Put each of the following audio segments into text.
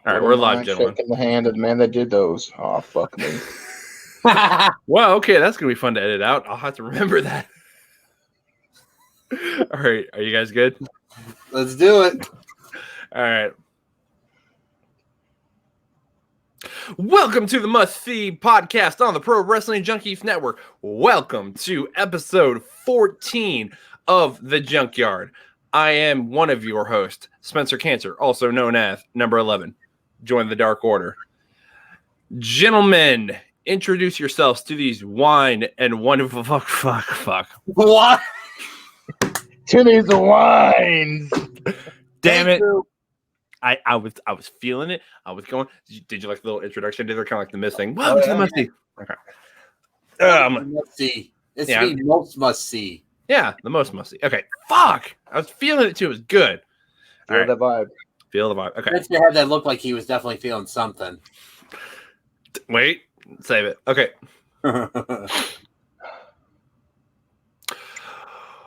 All right, we're live, gentlemen. Shaking the hand of the man that did those. Oh, fuck me. Well, okay, that's going to be fun to edit out. I'll have to remember that. All right, are you guys good? Let's do it. All right. Welcome to the Must See podcast on the Pro Wrestling Junkies Network. Welcome to episode 14 of The Junkyard. I am one of your hosts, Spencer Cantor, also known as number 11. Join the Dark Order. Gentlemen, introduce yourselves to these wine and wonderful fuck. What? To these wines. Damn it. I was feeling it. I was going. Did you like the little introduction? Did they kind of like the missing? Welcome to the must see. Okay. Must see. It's the most must see. Yeah, the most must see. Okay. Fuck. I was feeling it too. It was good. Feel the vibe. Feel the vibe. Okay. Spencer had that look like he was definitely feeling something. Wait. Save it. Okay.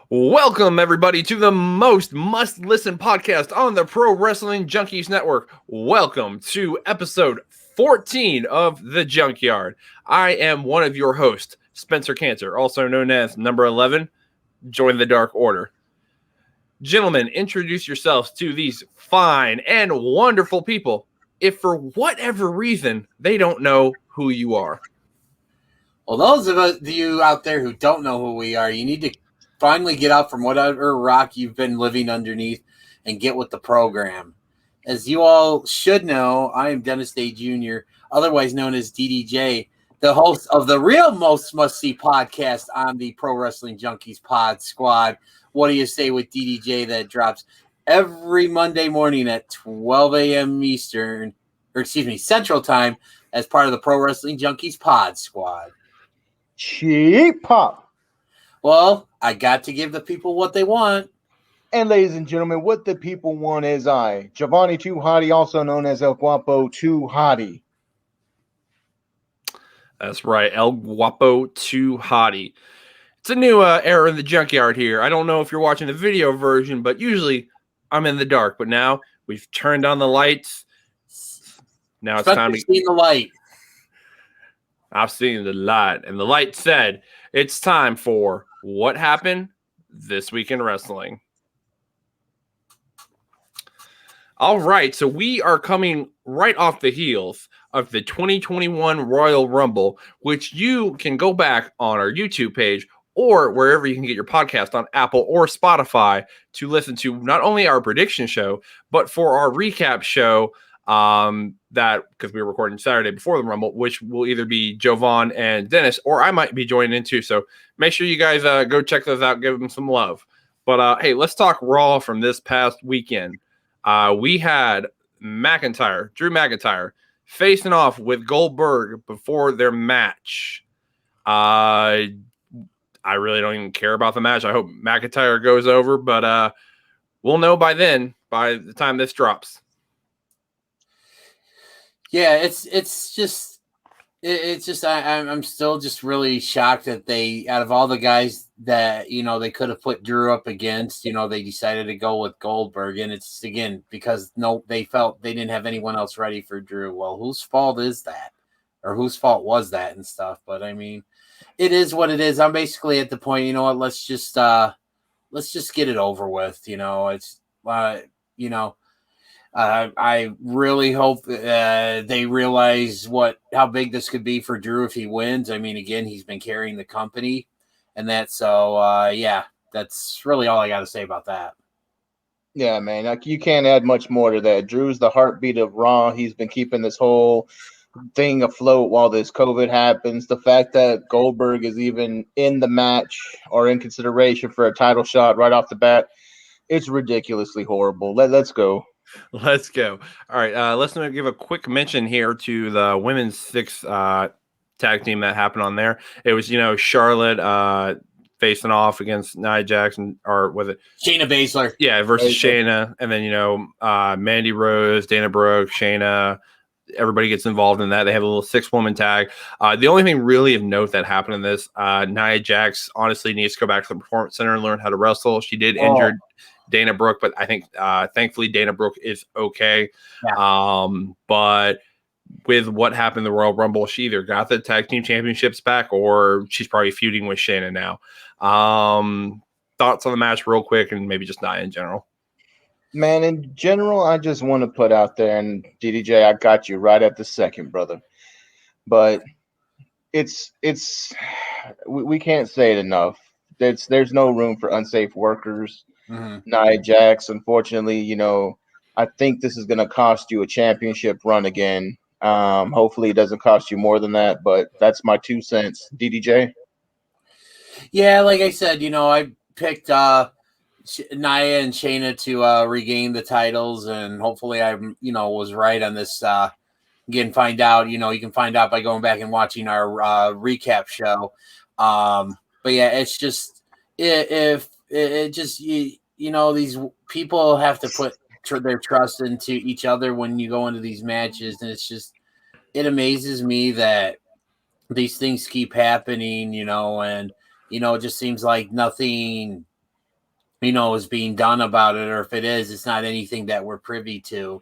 Welcome, everybody, to the most must-listen podcast on the Pro Wrestling Junkies Network. Welcome to episode 14 of The Junkyard. I am one of your hosts, Spencer Cantor, also known as number 11. Join the Dark Order. Gentlemen, introduce yourselves to these fine and wonderful people if for whatever reason they don't know who you are. Well, those of you out there who don't know who we are, you need to finally get out from whatever rock you've been living underneath and get with the program. As you all should know, I am Dennis Day Jr., otherwise known as DDJ, the host of the real most must-see podcast on the Pro Wrestling Junkies Pod Squad. What do you say with DDJ that drops every Monday morning at 12 a.m. Central Time as part of the Pro Wrestling Junkies Pod Squad? Cheap pop. Well, I got to give the people what they want. And ladies and gentlemen, what the people want is I, Jovanni Too Hotty, also known as El Guapo Too Hotty. That's right, El Guapo Too Hotty. It's a new era in the junkyard here. I don't know if you're watching the video version, but usually I'm in the dark. But now we've turned on the lights. Now it's time to see the light. I've seen the light, and the light said it's time for what happened this week in wrestling. All right, so we are coming right off the heels of the 2021 Royal Rumble, which you can go back on our YouTube page or wherever you can get your podcast on Apple or Spotify to listen to not only our prediction show, but for our recap show, that because we were recording Saturday before the Rumble, which will either be Jovan and Dennis, or I might be joining in too. So make sure you guys go check those out, give them some love. But hey, let's talk Raw from this past weekend. We had Drew McIntyre, facing off with Goldberg before their match. I really don't even care about the match. I hope McIntyre goes over, but we'll know by then, by the time this drops. Yeah, I'm still just really shocked that they, out of all the guys that, they could have put Drew up against, they decided to go with Goldberg. And it's, again, because they felt they didn't have anyone else ready for Drew. Well, whose fault is that? Or whose fault was that and stuff? But I mean, it is what it is. I'm basically at the point, let's just get it over with. I really hope they realize how big this could be for Drew if he wins. I mean, again, he's been carrying the company and that. So, yeah, that's really all I got to say about that. Yeah, man, like you can't add much more to that. Drew's the heartbeat of Raw. He's been keeping this whole thing afloat while this COVID happens. The fact that Goldberg is even in the match or in consideration for a title shot right off the bat, it's ridiculously horrible. Let's go. Let's go. All right. Let's give a quick mention here to the women's six tag team that happened on there. It was, Charlotte facing off against Nia Jackson, or was it Shayna Baszler? Yeah, versus Shayna. And then, Mandy Rose, Dana Brooke, Shayna. Everybody gets involved in that. They have a little 6-woman tag. The only thing really of note that happened in this, Nia Jax honestly needs to go back to the Performance Center and learn how to wrestle. She did Dana Brooke, but I think thankfully Dana Brooke is okay. Yeah. But with what happened in the Royal Rumble, she either got the tag team championships back or she's probably feuding with Shayna now. Thoughts on the match real quick and maybe just not in general. Man, in general, I just want to put out there, and DDJ, I got you right at the second, brother. But we can't say it enough. There's no room for unsafe workers. Nia Jax, unfortunately, I think this is going to cost you a championship run again. Hopefully it doesn't cost you more than that, but that's my 2 cents. DDJ? Yeah, like I said, I picked Nia and Shayna to regain the titles, and hopefully I, was right on this. You can find out, you can find out by going back and watching our recap show. But yeah, it's just if it just these people have to put their trust into each other when you go into these matches, and it amazes me that these things keep happening, and it just seems like nothing is being done about it, or if it is, it's not anything that we're privy to.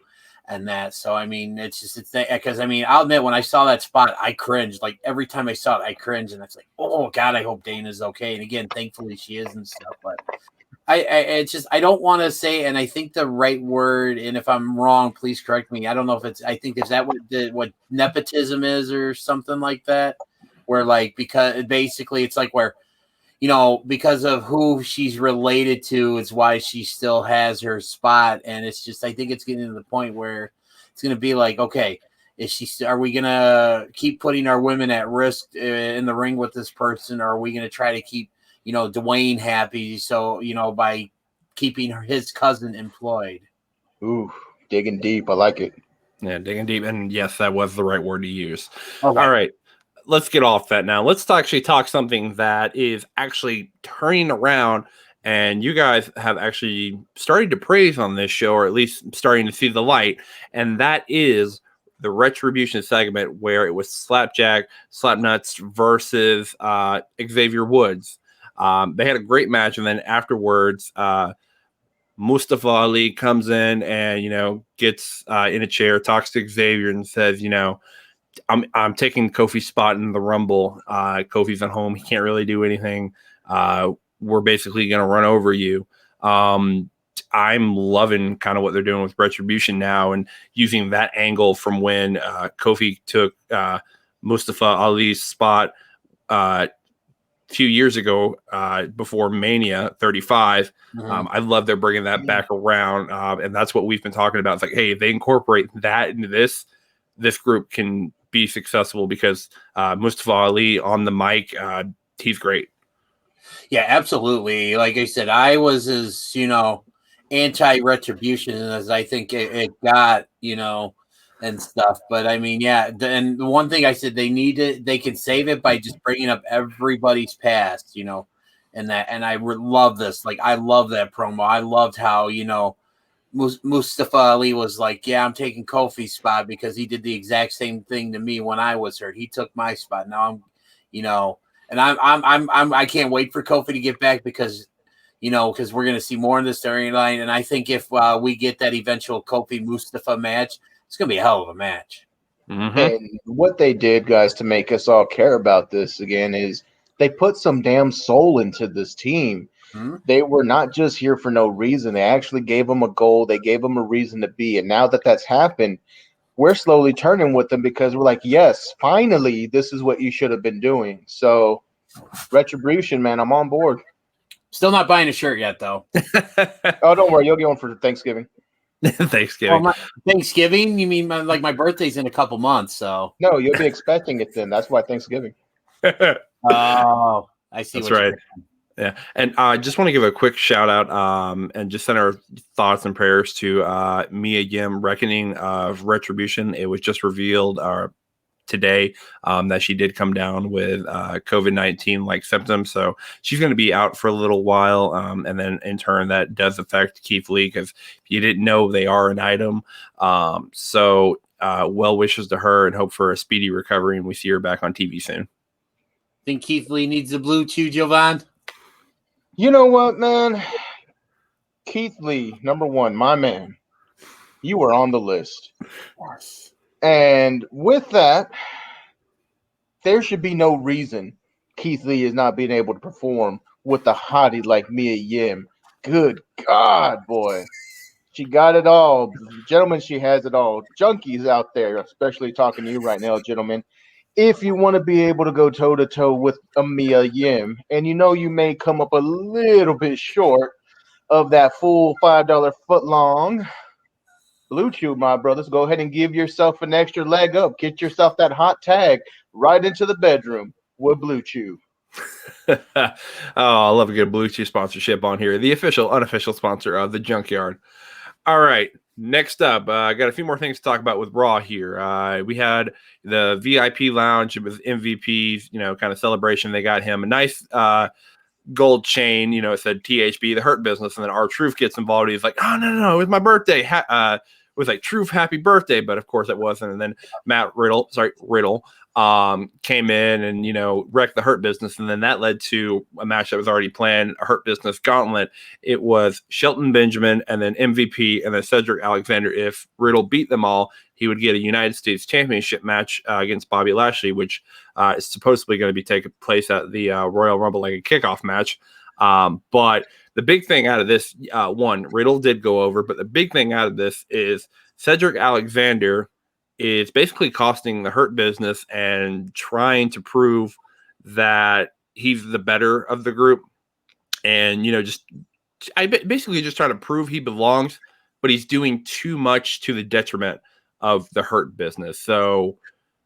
And that, so I mean, it's because I'll admit, when I saw that spot, I cringed. Like every time I saw it, I cringed, and it's like, oh God, I hope Dana's okay. And again, thankfully she is and stuff. But I don't want to say, and I think the right word, and if I'm wrong, please correct me. I don't know if it's. I think is that what nepotism is or something like that, where like because basically it's like where. Because of who she's related to, is why she still has her spot. And it's just, I think it's getting to the point where it's going to be like, okay, are we going to keep putting our women at risk in the ring with this person? Or are we going to try to keep, Dwayne happy? So, by keeping his cousin employed. Ooh, digging deep. I like it. Yeah, digging deep. And yes, that was the right word to use. Okay. All right. Let's get off that now. Let's actually talk something that is actually turning around, and you guys have actually started to praise on this show, or at least starting to see the light, and that is the Retribution segment where it was Slapnuts versus Xavier Woods. They had a great match, and then afterwards, Mustafa Ali comes in and, gets in a chair, talks to Xavier and says, I'm taking Kofi's spot in the Rumble. Kofi's at home. He can't really do anything. We're basically going to run over you. I'm loving kind of what they're doing with Retribution now and using that angle from when Kofi took Mustafa Ali's spot a few years ago before Mania 35. I love they're bringing that back around. And that's what we've been talking about. It's like, hey, if they incorporate that into this group can be successful because Mustafa Ali on the mic, he's great. Yeah, absolutely. Like I said, I was as, anti-Retribution as I think it got, and stuff. But I mean, yeah. And the one thing I said, they can save it by just bringing up everybody's past, and I love this. Like, I love that promo. I loved how, Mustafa Ali was like, yeah, I'm taking Kofi's spot because he did the exact same thing to me when I was hurt. He took my spot. Now and I can't wait for Kofi to get back because we're going to see more in the storyline. And I think if we get that eventual Kofi Mustafa match, it's going to be a hell of a match. And what they did, guys, to make us all care about this again is they put some damn soul into this team. They were not just here for no reason. They actually gave them a goal. They gave them a reason to be. And now that that's happened, we're slowly turning with them because we're like, yes, finally, this is what you should have been doing. So, Retribution, man, I'm on board. Still not buying a shirt yet, though. Oh, don't worry. You'll get one for Thanksgiving. Thanksgiving. Well, Thanksgiving? You mean like my birthday's in a couple months, so. No, you'll be expecting it then. That's why Thanksgiving. Oh, I see. That's right. Yeah, and I just want to give a quick shout out and just send our thoughts and prayers to Mia Yim, Reckoning of Retribution. It was just revealed today that she did come down with COVID-19 like symptoms, so she's going to be out for a little while, and then in turn that does affect Keith Lee because if you didn't know, they are an item. So well wishes to her and hope for a speedy recovery, and we see her back on TV soon. Think Keith Lee needs the blue chew, Jovan? You know what, man? Keith Lee, number one, my man. You were on the list. Yes. And with that, there should be no reason Keith Lee is not being able to perform with a hottie like Mia Yim. Good God, boy. She got it all. Gentlemen, she has it all. Junkies out there, especially talking to you right now, gentlemen. If you want to be able to go toe-to-toe with a Mia Yim, and you know you may come up a little bit short of that full $5 foot long Blue Chew, my brothers, go ahead and give yourself an extra leg up. Get yourself that hot tag right into the bedroom with Blue Chew. Oh, I love a good Blue Chew sponsorship on here. The official, unofficial sponsor of the Junkyard. All right. Next up, I got a few more things to talk about with Raw here. We had the VIP lounge with MVP's, kind of celebration. They got him a nice gold chain, it said THB, the Hurt Business, and then R-Truth gets involved. He's like, oh, no, it was my birthday. It was like, Truth, happy birthday, but of course it wasn't. And then Riddle, came in and, wrecked the Hurt Business. And then that led to a match that was already planned, a Hurt Business gauntlet. It was Shelton Benjamin and then MVP and then Cedric Alexander. If Riddle beat them all, he would get a United States Championship match against Bobby Lashley, which is supposedly going to be taking place at the Royal Rumble, like a kickoff match. But the big thing out of this, one, Riddle did go over, but the big thing out of this is Cedric Alexander is basically costing the Hurt Business and trying to prove that he's the better of the group. And, basically just trying to prove he belongs, but he's doing too much to the detriment of the Hurt Business. So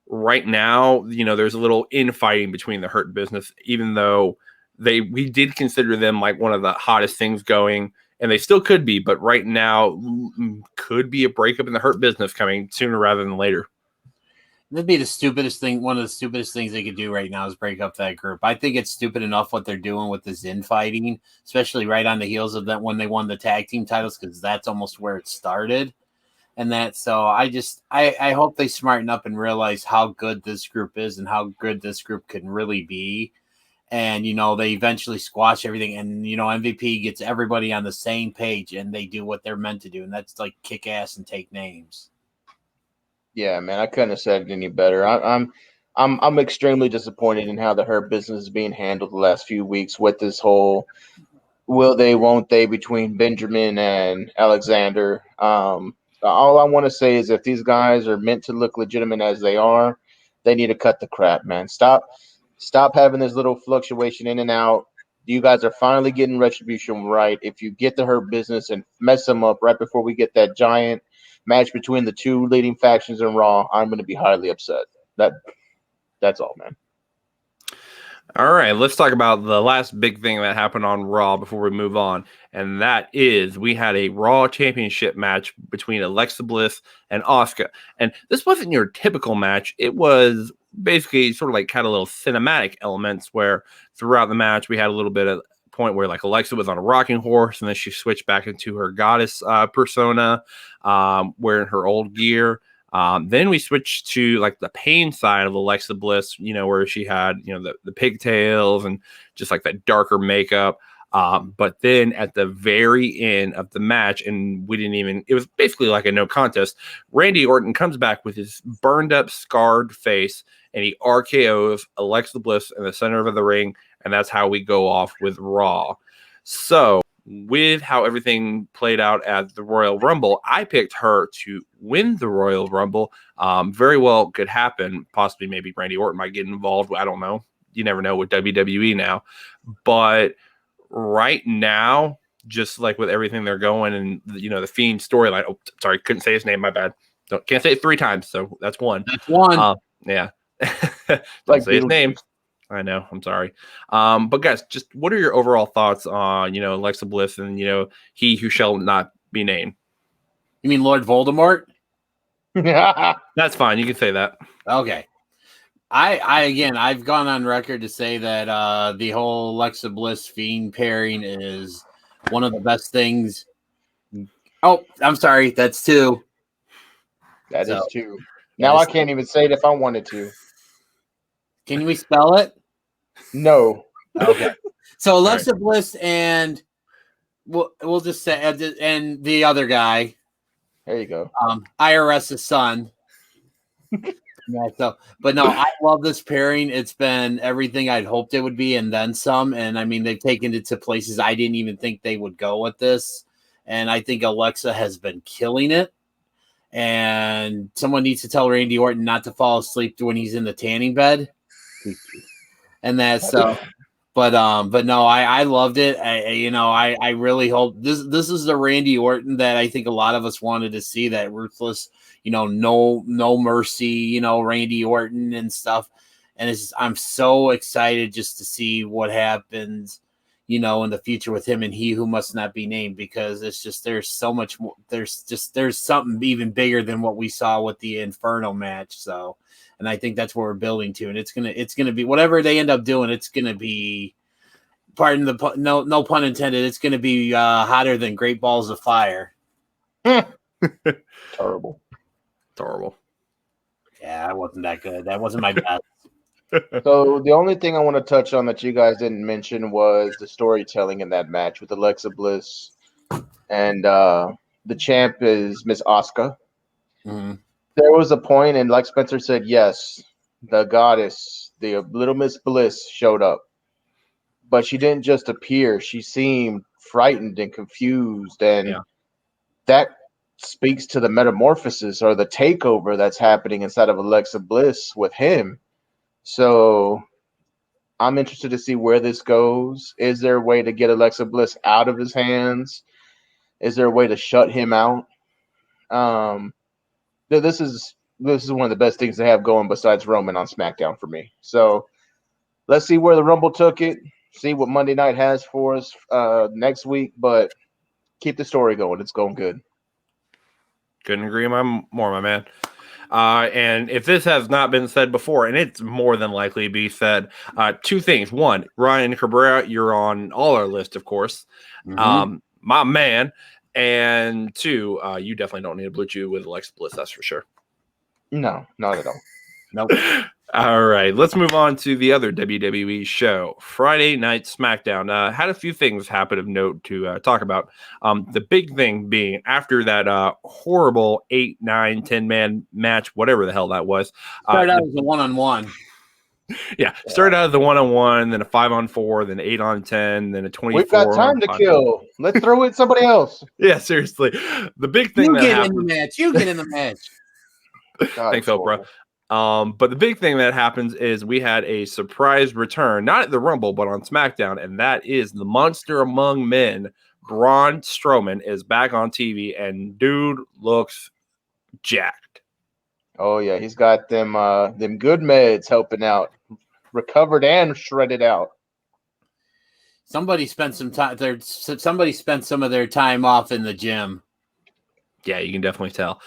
right now, there's a little infighting between the Hurt Business, even though we did consider them like one of the hottest things going, and they still could be, but right now could be a breakup in the Hurt Business coming sooner rather than later. That'd be the stupidest thing. One of the stupidest things they could do right now is break up that group. I think it's stupid enough what they're doing with this infighting, especially right on the heels of that when they won the tag team titles, because that's almost where it started. And so I hope they smarten up and realize how good this group is and how good this group can really be. And, they eventually squash everything. And, MVP gets everybody on the same page and they do what they're meant to do. And that's like kick ass and take names. Yeah, man, I couldn't have said it any better. I'm extremely disappointed in how the Hurt Business is being handled the last few weeks with this whole will they, won't they between Benjamin and Alexander. All I want to say is if these guys are meant to look legitimate as they are, they need to cut the crap, man. Stop having this little fluctuation in and out. You guys are finally getting retribution right. If you get the Hurt Business and mess them up right before we get that giant match between the two leading factions in Raw, I'm going to be highly upset. That's all, man. All right, let's talk about the last big thing that happened on Raw before we move on, and that is we had a Raw Championship match between Alexa Bliss and Asuka. And this wasn't your typical match. It was basically sort of like had a little cinematic elements where throughout the match we had a little bit of point where like Alexa was on a rocking horse and then she switched back into her goddess persona, wearing her old gear. Then we switched to like the pain side of Alexa Bliss, where she had, the pigtails and just like that darker makeup. But then at the very end of the match, and it was basically like a no contest. Randy Orton comes back with his burned up, scarred face, and he RKOs Alexa Bliss in the center of the ring. And that's how we go off with Raw. So with how everything played out at the Royal Rumble, I picked her to win the Royal Rumble. Very well could happen. Possibly maybe Randy Orton might get involved. I don't know. You never know with WWE now. But right now, just like with everything they're going and, the Fiend storyline. Oh, sorry, couldn't say his name. My bad. Can't say it 3 times. So that's one. That's one. Yeah. Like say his name. I know. I'm sorry. But guys, just what are your overall thoughts on, Alexa Bliss and, he who shall not be named? You mean Lord Voldemort? That's fine. You can say that. Okay. I've gone on record to say that the whole Alexa Bliss Fiend pairing is one of the best things. Oh, I'm sorry. That's 2. That is 2. Now I can't even say it if I wanted to. Can we spell it? No. Okay. So Alexa Bliss and we'll just say, and the other guy, There you go. IRS's son. Yeah, but no, I love this pairing. It's been everything I'd hoped it would be, and then some. And I mean, they've taken it to places I didn't even think they would go with this. And I think Alexa has been killing it. And someone needs to tell Randy Orton not to fall asleep when he's in the tanning bed. And that's but no, I loved it. I really hope this is the Randy Orton that I think a lot of us wanted to see, that ruthless, no mercy, Randy Orton and stuff. And I'm so excited just to see what happens, in the future with him and He Who Must Not Be Named, because it's just, there's so much more. There's something even bigger than what we saw with the Inferno match. So, and I think that's what we're building to, and it's gonna be whatever they end up doing. It's gonna be, pardon the no pun intended. It's gonna be hotter than Great Balls of Fire. Terrible. Yeah, that wasn't that good. That wasn't my best. So the only thing I want to touch on that you guys didn't mention was the storytelling in that match with Alexa Bliss, and the champ is Miss Asuka. Mm-hmm. There was a point, and like Spencer said, yes, the goddess, the little Miss Bliss, showed up, but she didn't just appear. She seemed frightened and confused, and that speaks to the metamorphosis or the takeover that's happening inside of Alexa Bliss with him. So I'm interested to see where this goes. Is there a way to get Alexa Bliss out of his hands? Is there a way to shut him out? This is one of the best things they have going besides Roman on SmackDown for me. So let's see where the Rumble took it. See what Monday night has for us next week. But keep the story going. It's going good. Couldn't agree more, my man. And if this has not been said before, and it's more than likely to be said, two things. One, Ryan Cabrera, you're on all our list, of course. Mm-hmm. My man. And two, you definitely don't need a Blue Chew with Alexa Bliss, that's for sure. No, not at all. Nope. All right, let's move on to the other WWE show, Friday Night SmackDown. Had a few things happen of note to talk about. The big thing being after that horrible 8, 9, 10-man match, whatever the hell that was. Started out as a 1-on-1. Yeah, started out as the 1-on-1, then a 5-on-4, then 8-on-10, then a 24. We've got time to kill. Let's throw in somebody else. Yeah, seriously. The big thing You get in the match. Thanks, Oprah. But the big thing that happens is we had a surprise return, not at the Rumble, but on SmackDown, and that is the monster among men, Braun Strowman, is back on TV, and dude looks jacked. Oh yeah, he's got them good meds helping out, recovered and shredded out. Somebody spent some time there. Somebody spent some of their time off in the gym. Yeah, you can definitely tell.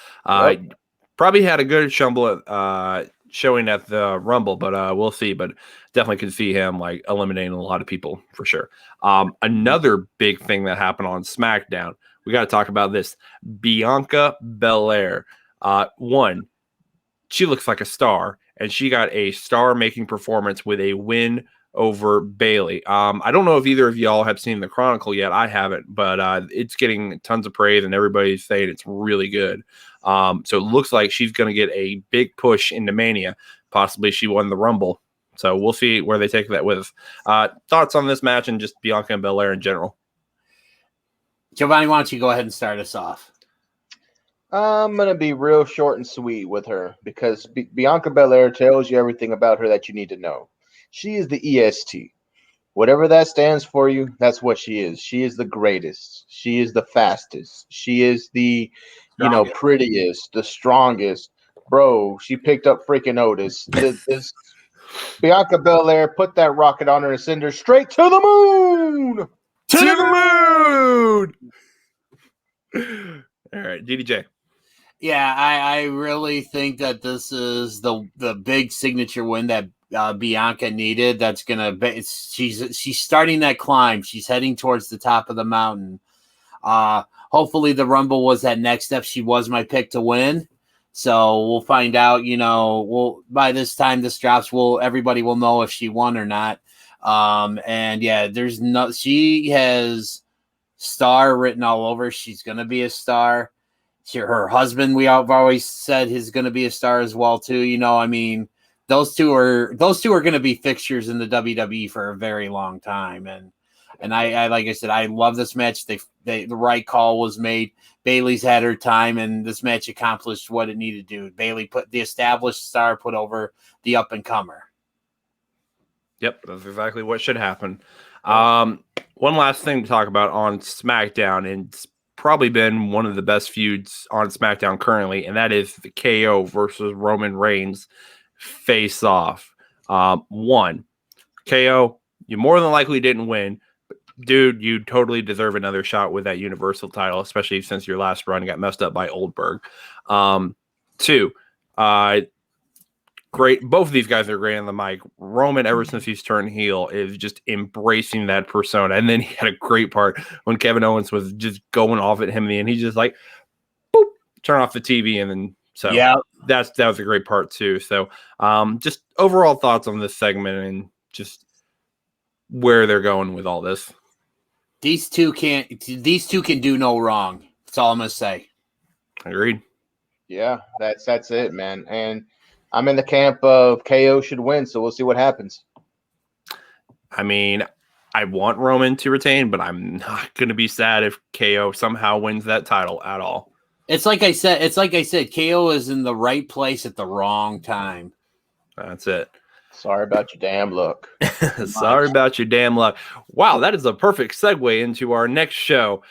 Probably had a good showing at the Rumble, but we'll see. But definitely could see him like eliminating a lot of people for sure. Another big thing that happened on SmackDown, we got to talk about this. Bianca Belair. One, she looks like a star, and she got a star-making performance with a win over Bailey. I don't know if either of y'all have seen the Chronicle yet. I haven't, but it's getting tons of praise, and everybody's saying it's really good. So it looks like she's going to get a big push into Mania. Possibly she won the Rumble. So we'll see where they take that with us. Thoughts on this match and just Bianca and Belair in general? Jovanni, why don't you go ahead and start us off? I'm going to be real short and sweet with her because Bianca Belair tells you everything about her that you need to know. She is the EST. Whatever that stands for you, that's what she is. She is the greatest. She is the fastest. She is the, prettiest, the strongest. Bro, she picked up freaking Otis. This Bianca Belair, put that rocket on her and send her straight to the moon. To the moon. All right, DDJ. Yeah, I really think that this is the big signature win that Bianca needed. That's gonna be, she's starting that climb. She's heading towards the top of the mountain. Hopefully the Rumble was that next step. She was my pick to win. So we'll find out, by this time this drops, everybody will know if she won or not. And yeah, she has star written all over. She's going to be a star. Her husband, we have always said, is going to be a star as well too. You know, I mean, those two are going to be fixtures in the WWE for a very long time. And I like I said, I love this match. The right call was made. Bayley's had her time, and this match accomplished what it needed to do. Bayley put the established star put over the up and comer. Yep, that's exactly what should happen. One last thing to talk about on SmackDown, and it's probably been one of the best feuds on SmackDown currently, and that is the KO versus Roman Reigns face off. One, KO, you more than likely didn't win. But dude, you totally deserve another shot with that Universal title, especially since your last run got messed up by Oldberg. Two, great. Both of these guys are great on the mic. Roman, ever since he's turned heel, is just embracing that persona. And then he had a great part when Kevin Owens was just going off at him in the end. He's just like, boop, turn off the TV. And then, so yeah, that was a great part too. So just overall thoughts on this segment and just where they're going with all this. These two can do no wrong. That's all I'm going to say. Agreed. Yeah, that's it, man. And I'm in the camp of KO should win, so we'll see what happens. I mean, I want Roman to retain, but I'm not going to be sad if KO somehow wins that title at all. It's like I said, KO is in the right place at the wrong time. That's it. Sorry about your damn luck. Sorry about your damn luck. Wow, that is a perfect segue into our next show.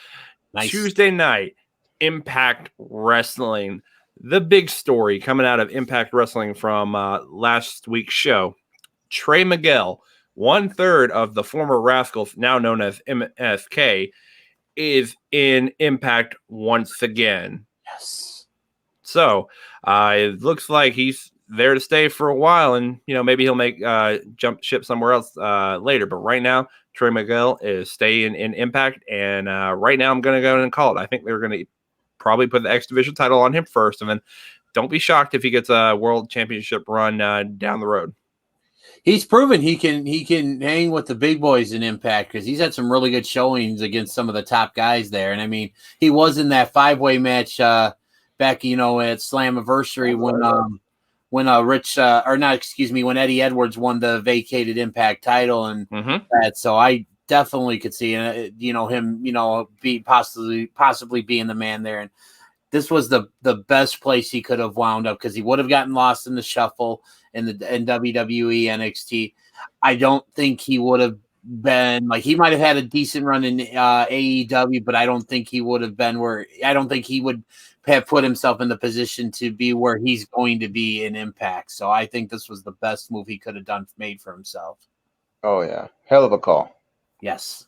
Nice. Tuesday night, Impact Wrestling. The big story coming out of Impact Wrestling from last week's show. Trey Miguel, 1/3 of the former Rascals, now known as MSK, is in Impact once again. Yes. So it looks like he's there to stay for a while, and maybe he'll make jump ship somewhere else later. But right now, Trey Miguel is staying in Impact, and right now I'm going to go and call it. I think they're going to probably put the X Division title on him first, and then don't be shocked if he gets a World Championship run down the road. He's proven he can hang with the big boys in Impact because he's had some really good showings against some of the top guys there. And I mean, he was in that 5-way match back, at Slammiversary when Eddie Edwards won the vacated Impact title and that. So I definitely could see him be possibly being the man there. And this was the best place he could have wound up because he would have gotten lost in the shuffle in WWE NXT. I don't think he would have been he might have had a decent run in AEW, but I don't think he would have been I don't think he would have put himself in the position to be where he's going to be in Impact. So I think this was the best move he could have made for himself. Oh yeah. Hell of a call. Yes.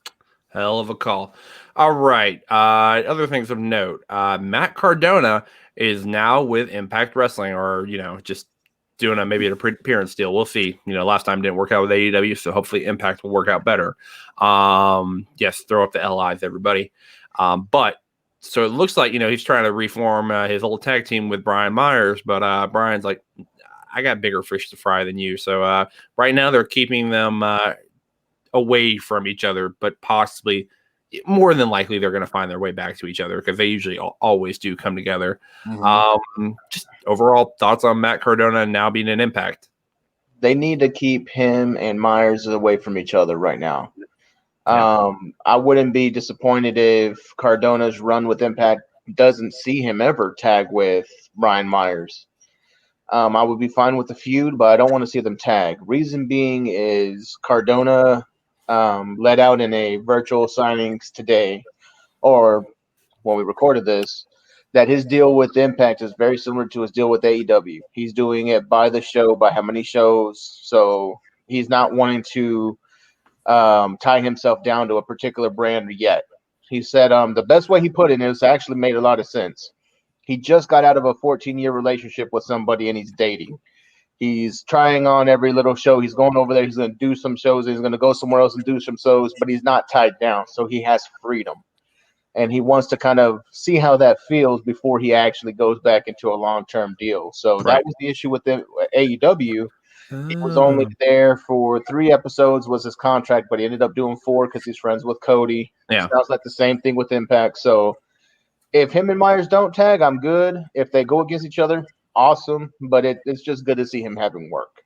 Hell of a call. All right. Other things of note. Matt Cardona is now with Impact Wrestling, or, just doing maybe an appearance deal. We'll see. Last time didn't work out with AEW, so hopefully Impact will work out better. Yes, throw up the LIs, everybody. But so it looks like, he's trying to reform his old tag team with Brian Myers, but Brian's like, I got bigger fish to fry than you. So right now they're keeping them away from each other, but possibly more than likely they're going to find their way back to each other because they usually always do come together. Just overall thoughts on Matt Cardona now being an Impact. They need to keep him and Myers away from each other right now. I wouldn't be disappointed if Cardona's run with Impact doesn't see him ever tag with Brian Myers. I would be fine with the feud, but I don't want to see them tag. Reason being is Cardona let out in a virtual signings today, or when we recorded this, that his deal with Impact is very similar to his deal with AEW. He's doing it by the show, by how many shows. So he's not wanting to tie himself down to a particular brand yet. He said the best way he put it is actually made a lot of sense. He just got out of a 14-year relationship with somebody and he's dating. He's trying on every little show. He's going over there. He's going to do some shows. He's going to go somewhere else and do some shows, but he's not tied down. So he has freedom. And he wants to kind of see how that feels before he actually goes back into a long-term deal. So that was the issue with AEW. He was only there for 3 episodes was his contract, but he ended up doing 4 because he's friends with Cody. Yeah. Sounds like the same thing with Impact. So if him and Myers don't tag, I'm good. If they go against each other, awesome. But it's just good to see him having work.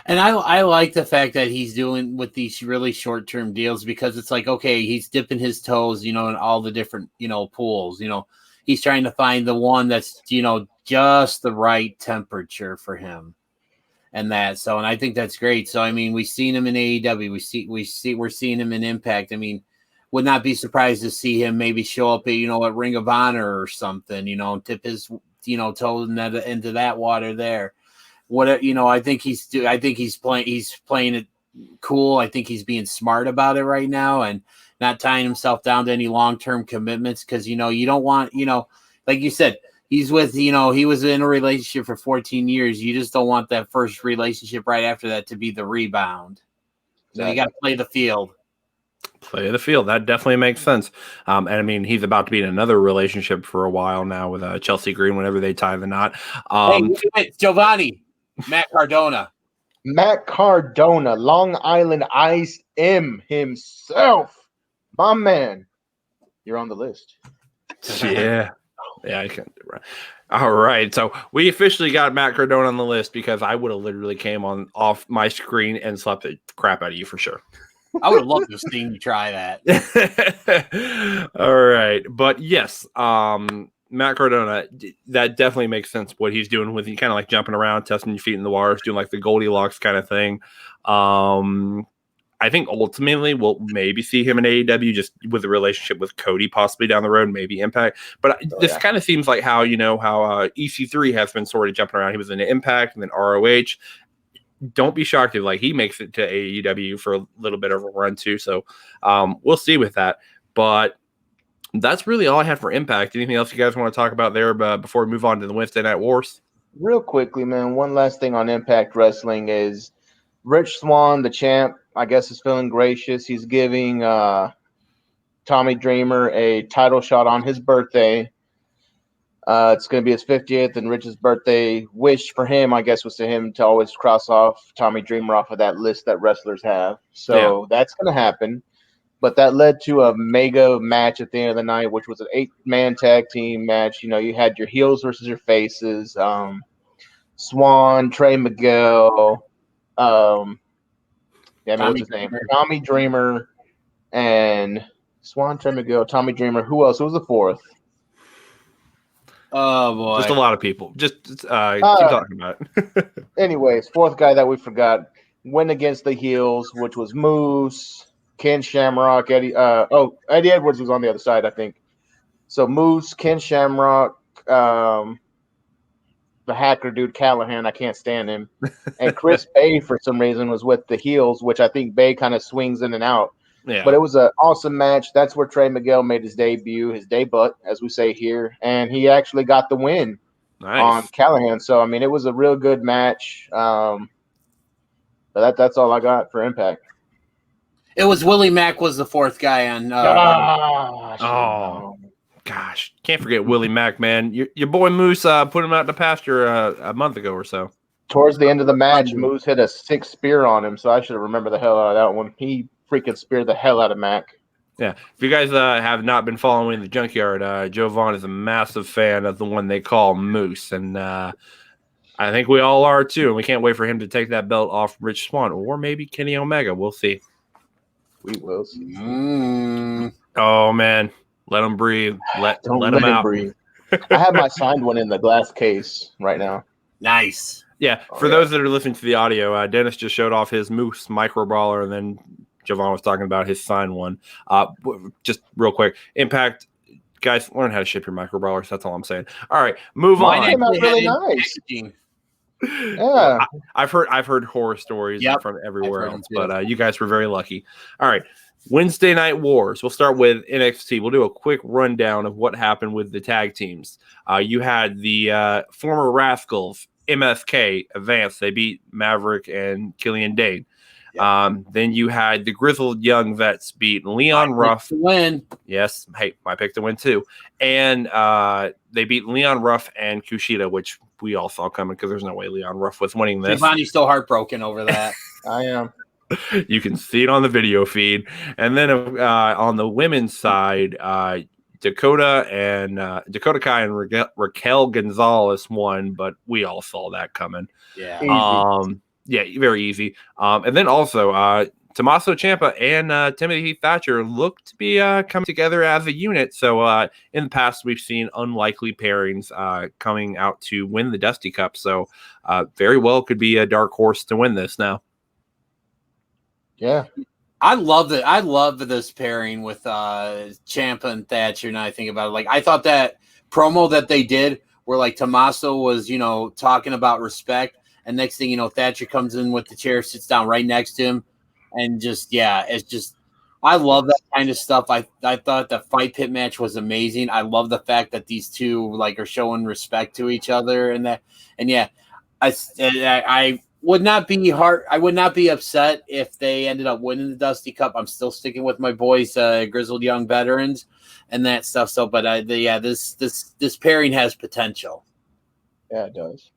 And I like the fact that he's doing with these really short-term deals because it's like, okay, he's dipping his toes, in all the different, pools. He's trying to find the one that's, just the right temperature for him. And and I think that's great. So, I mean, we've seen him in AEW. We're seeing him in Impact. I mean, would not be surprised to see him maybe show up at, at Ring of Honor or something, tip his, toe into that water there. I think he's playing it cool. I think he's being smart about it right now and not tying himself down to any long-term commitments. Cause you don't want, like you said, he's with, he was in a relationship for 14 years. You just don't want that first relationship right after that to be the rebound. So you got to play the field. Play the field. That definitely makes sense. And I mean, he's about to be in another relationship for a while now with Chelsea Green whenever they tie the knot. Hey, Jovanni, Matt Cardona. Matt Cardona, Long Island Ice M himself. My man, you're on the list. Yeah. Yeah, I can't do it. All right. So we officially got Matt Cardona on the list because I would have literally came off my screen and slapped the crap out of you for sure. I would have loved to have seen you try that. All right. But yes, Matt Cardona, that definitely makes sense what he's doing with you, kind of like jumping around, testing your feet in the waters, doing like the Goldilocks kind of thing. I think ultimately we'll maybe see him in AEW just with a relationship with Cody possibly down the road, maybe Impact. But this kind of seems like how EC3 has been sort of jumping around. He was in Impact and then ROH. Don't be shocked if like he makes it to AEW for a little bit of a run too. So we'll see with that. But that's really all I had for Impact. Anything else you guys want to talk about there before we move on to the Wednesday Night Wars? Real quickly, man, one last thing on Impact Wrestling is Rich Swann, the champ, I guess is feeling gracious. He's giving Tommy Dreamer a title shot on his birthday. It's going to be his 50th, and Rich's birthday wish for him, I guess, was to him to always cross off Tommy Dreamer off of that list that wrestlers have. So that's going to happen. But that led to a mega match at the end of the night, which was an 8-man tag team match. You had your heels versus your faces. Swan, Trey Miguel, what's his name? Tommy Dreamer and Swan, Trey Miguel, Tommy Dreamer. Who else? Who was the fourth? Oh, boy. Just a lot of people. Just keep talking about it. Anyways, fourth guy that we forgot went against the heels, which was Moose, Ken Shamrock, Eddie Edwards was on the other side, I think. So Moose, Ken Shamrock, the hacker dude Callahan, I can't stand him. And Chris Bay, for some reason, was with the heels, which I think Bay kind of swings in and out. Yeah. But it was an awesome match. That's where Trey Miguel made his debut, his debut, as we say here. And he actually got the win on Callahan. So, I mean, it was a real good match. But that's all I got for Impact. It was Willie Mack was the fourth guy on. Gosh, can't forget Willie Mack, man. Your boy Moose put him out in the pasture a month ago or so. Towards the end of the match, Moose hit a 6 spear on him, so I should have remembered the hell out of that one. He freaking speared the hell out of Mac. Yeah. If you guys have not been following the Junkyard, Jovan is a massive fan of the one they call Moose, and I think we all are too, and we can't wait for him to take that belt off Rich Swann or maybe Kenny Omega. We'll see. We will see. Oh, man. Let him breathe. Let him out. Breathe. I have my signed one in the glass case right now. Nice. Yeah. For those that are listening to the audio, Dennis just showed off his Moose micro brawler, and then Jovan was talking about his signed one. Just real quick. Impact, guys, learn how to ship your micro brawlers. That's all I'm saying. All right. Move on. Mine came out really nice. Yeah. I've heard horror stories from everywhere else, but you guys were very lucky. All right. Wednesday Night Wars. We'll start with NXT. We'll do a quick rundown of what happened with the tag teams. You had the former Rascals, MSK, advance. They beat Maverick and Killian Dane. Then you had the grizzled young vets beat Leon Ruff. Win. Yes. Hey, my pick to win too. And they beat Leon Ruff and Kushida, which we all saw coming because there's no way Leon Ruff was winning this. Jovanni's still heartbroken over that. I am. You can see it on the video feed. And then on the women's side, Dakota Kai and Raquel Gonzalez won, but we all saw that coming. Yeah. Yeah, very easy. And then also Tommaso Ciampa and Timothy Thatcher look to be coming together as a unit. So in the past, we've seen unlikely pairings coming out to win the Dusty Cup. So very well could be a dark horse to win this now. Yeah. I love it. I love this pairing with Ciampa and Thatcher. Now I think about it, like I thought that promo that they did, where like Tommaso was, talking about respect, and next thing you know, Thatcher comes in with the chair, sits down right next to him, and it's just, I love that kind of stuff. I thought the fight pit match was amazing. I love the fact that these two like are showing respect to each other, and yeah, I would not be I would not be upset if they ended up winning the Dusty Cup. I'm still sticking with my boys, grizzled young veterans, and that stuff. So, but this pairing has potential. Yeah, it does.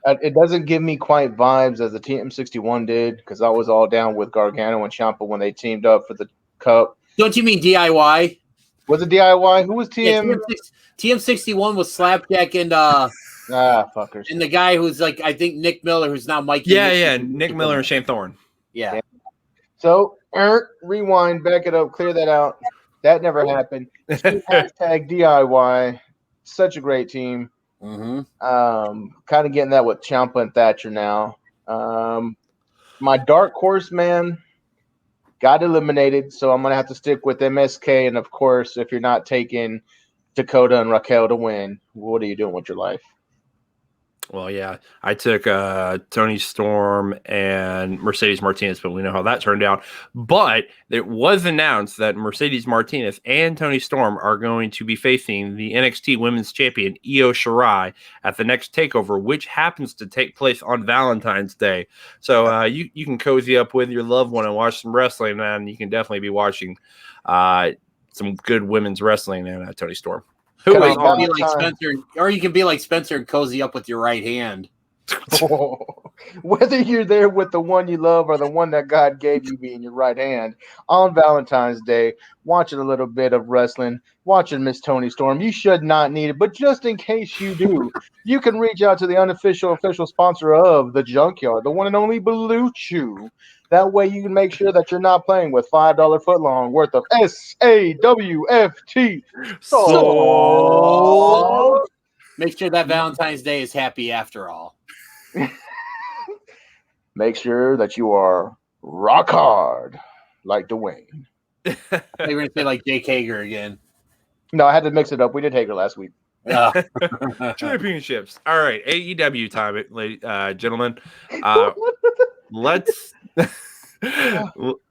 It doesn't give me quite vibes as the TM61 did, because I was all down with Gargano and Ciampa when they teamed up for the Cup. Don't you mean DIY? Was it DIY? Who was TM? Yeah, TM61 was Slapjack and fuckers. and the guy who's like, I think Nick Miller, who's now Mike. Nick Miller and Shane Thorne. Yeah. So, rewind, back it up, clear that out. That never happened. Hashtag DIY. Such a great team. Mm-hmm. Kind of getting that with Ciampa and Thatcher now. My dark horse man got eliminated, so I'm gonna have to stick with MSK. And of course, if you're not taking Dakota and Raquel to win, what are you doing with your life? Well, yeah, I took Tony Storm and Mercedes Martinez, but we know how that turned out. But it was announced that Mercedes Martinez and Tony Storm are going to be facing the NXT Women's Champion Io Shirai at the next TakeOver, which happens to take place on Valentine's Day. So you can cozy up with your loved one and watch some wrestling, and you can definitely be watching some good women's wrestling and Tony Storm. Or you can be like Spencer, or you can be like Spencer and cozy up with your right hand. Whether you're there with the one you love or the one that God gave you being your right hand on Valentine's Day, watching a little bit of wrestling, watching Miss Tony Storm, you should not need it. But just in case you do, you can reach out to the official sponsor of the Junkyard, the one and only Blue Chew. That way you can make sure that you're not playing with $5 footlong worth of SAWFT. So make sure that Valentine's Day is happy after all. Make sure that you are rock hard like Dwayne. They were going to say like Jake Hager again. No, I had to mix it up. We did Hager last week. Championships. All right, AEW time, gentlemen.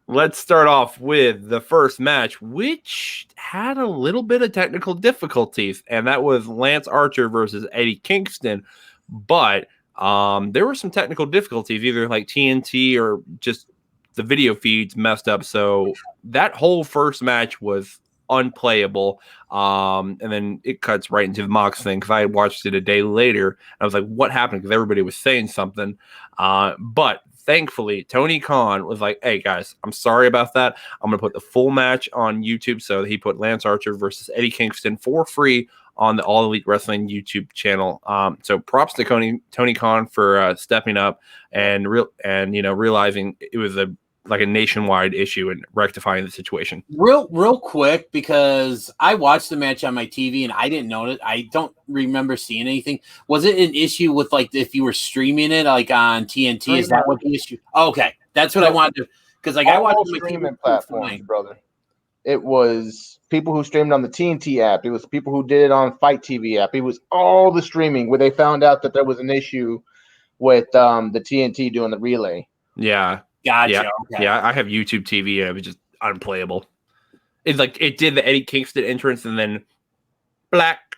Let's start off with the first match, which had a little bit of technical difficulties, and that was Lance Archer versus Eddie Kingston. But there were some technical difficulties, either like TNT or just the video feeds messed up. So that whole first match was unplayable. And then it cuts right into the Mox thing, because I had watched it a day later. I was like, what happened? Because everybody was saying something. But thankfully, Tony Khan was like, hey, guys, I'm sorry about that. I'm going to put the full match on YouTube. So he put Lance Archer versus Eddie Kingston for free on the All Elite Wrestling YouTube channel. So props to Tony Khan for stepping up and realizing it was a nationwide issue and rectifying the situation. Real quick, because I watched the match on my TV and I didn't know it. I don't remember seeing anything. Was it an issue with like if you were streaming it like on TNT? Is that what the issue? Oh, okay, that's what I wanted to. Because like I watched my streaming platforms, brother. It was people who streamed on the TNT app. It was people who did it on Fight TV app. It was all the streaming where they found out that there was an issue with the TNT doing the relay. Yeah. Gotcha. Yeah, okay. yeah, I have YouTube TV and it was just unplayable. It's like it did the Eddie Kingston entrance and then black.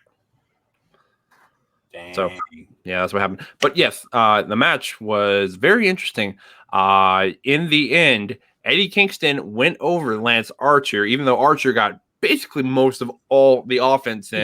Dang. So Yeah, that's what happened. But yes, the match was very interesting. In the end, Eddie Kingston went over Lance Archer, even though Archer got basically most of all the offense in.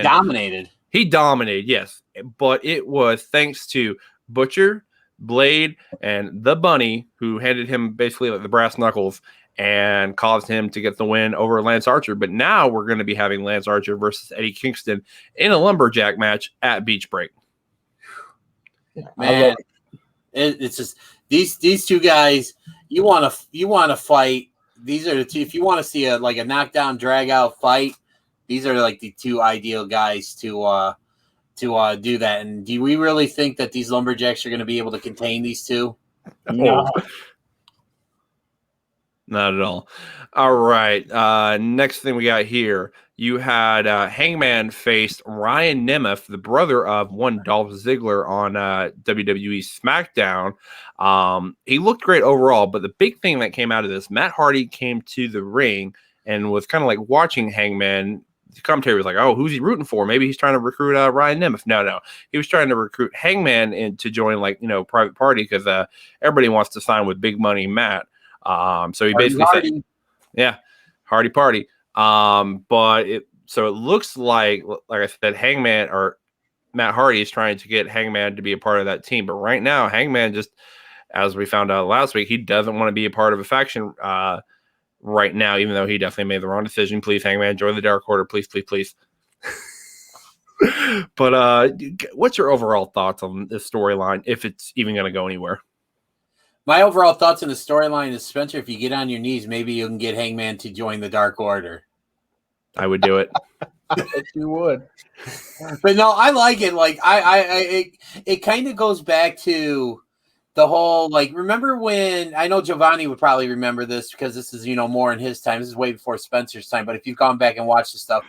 He dominated, yes. But it was thanks to Butcher, Blade, and the Bunny, who handed him basically like the brass knuckles and caused him to get the win over Lance Archer. But now we're going to be having Lance Archer versus Eddie Kingston in a lumberjack match at Beach Break. Man, it's just these two guys. You want to fight. These are the two. If you want to see a knockdown, drag out fight, these are like the two ideal guys to do that. And do we really think that these lumberjacks are going to be able to contain these two? No. Not at all. All right. Next thing we got here. You had Hangman faced Ryan Nemeth, the brother of one Dolph Ziggler on WWE SmackDown. He looked great overall, but the big thing that came out of this, Matt Hardy came to the ring and was kind of like watching Hangman. The commentary was like, oh, who's he rooting for? Maybe he's trying to recruit Ryan Nemeth. No. He was trying to recruit Hangman in to join private party because everybody wants to sign with big money Matt. So he basically said, yeah, Hardy Party. But it looks like I said, Hangman or Matt Hardy is trying to get Hangman to be a part of that team. But right now, Hangman just, as we found out last week, he doesn't want to be a part of a faction right now, even though he definitely made the wrong decision. Please, Hangman, join the Dark Order. Please, please, please. But what's your overall thoughts on this storyline, if it's even going to go anywhere? My overall thoughts on the storyline is, Spencer, if you get on your knees, maybe you can get Hangman to join the Dark Order. I would do it. Yes, you would. But no, I like it. Like it kind of goes back to the whole, remember when, I know Jovanni would probably remember this because this is, more in his time. This is way before Spencer's time. But if you've gone back and watched the stuff,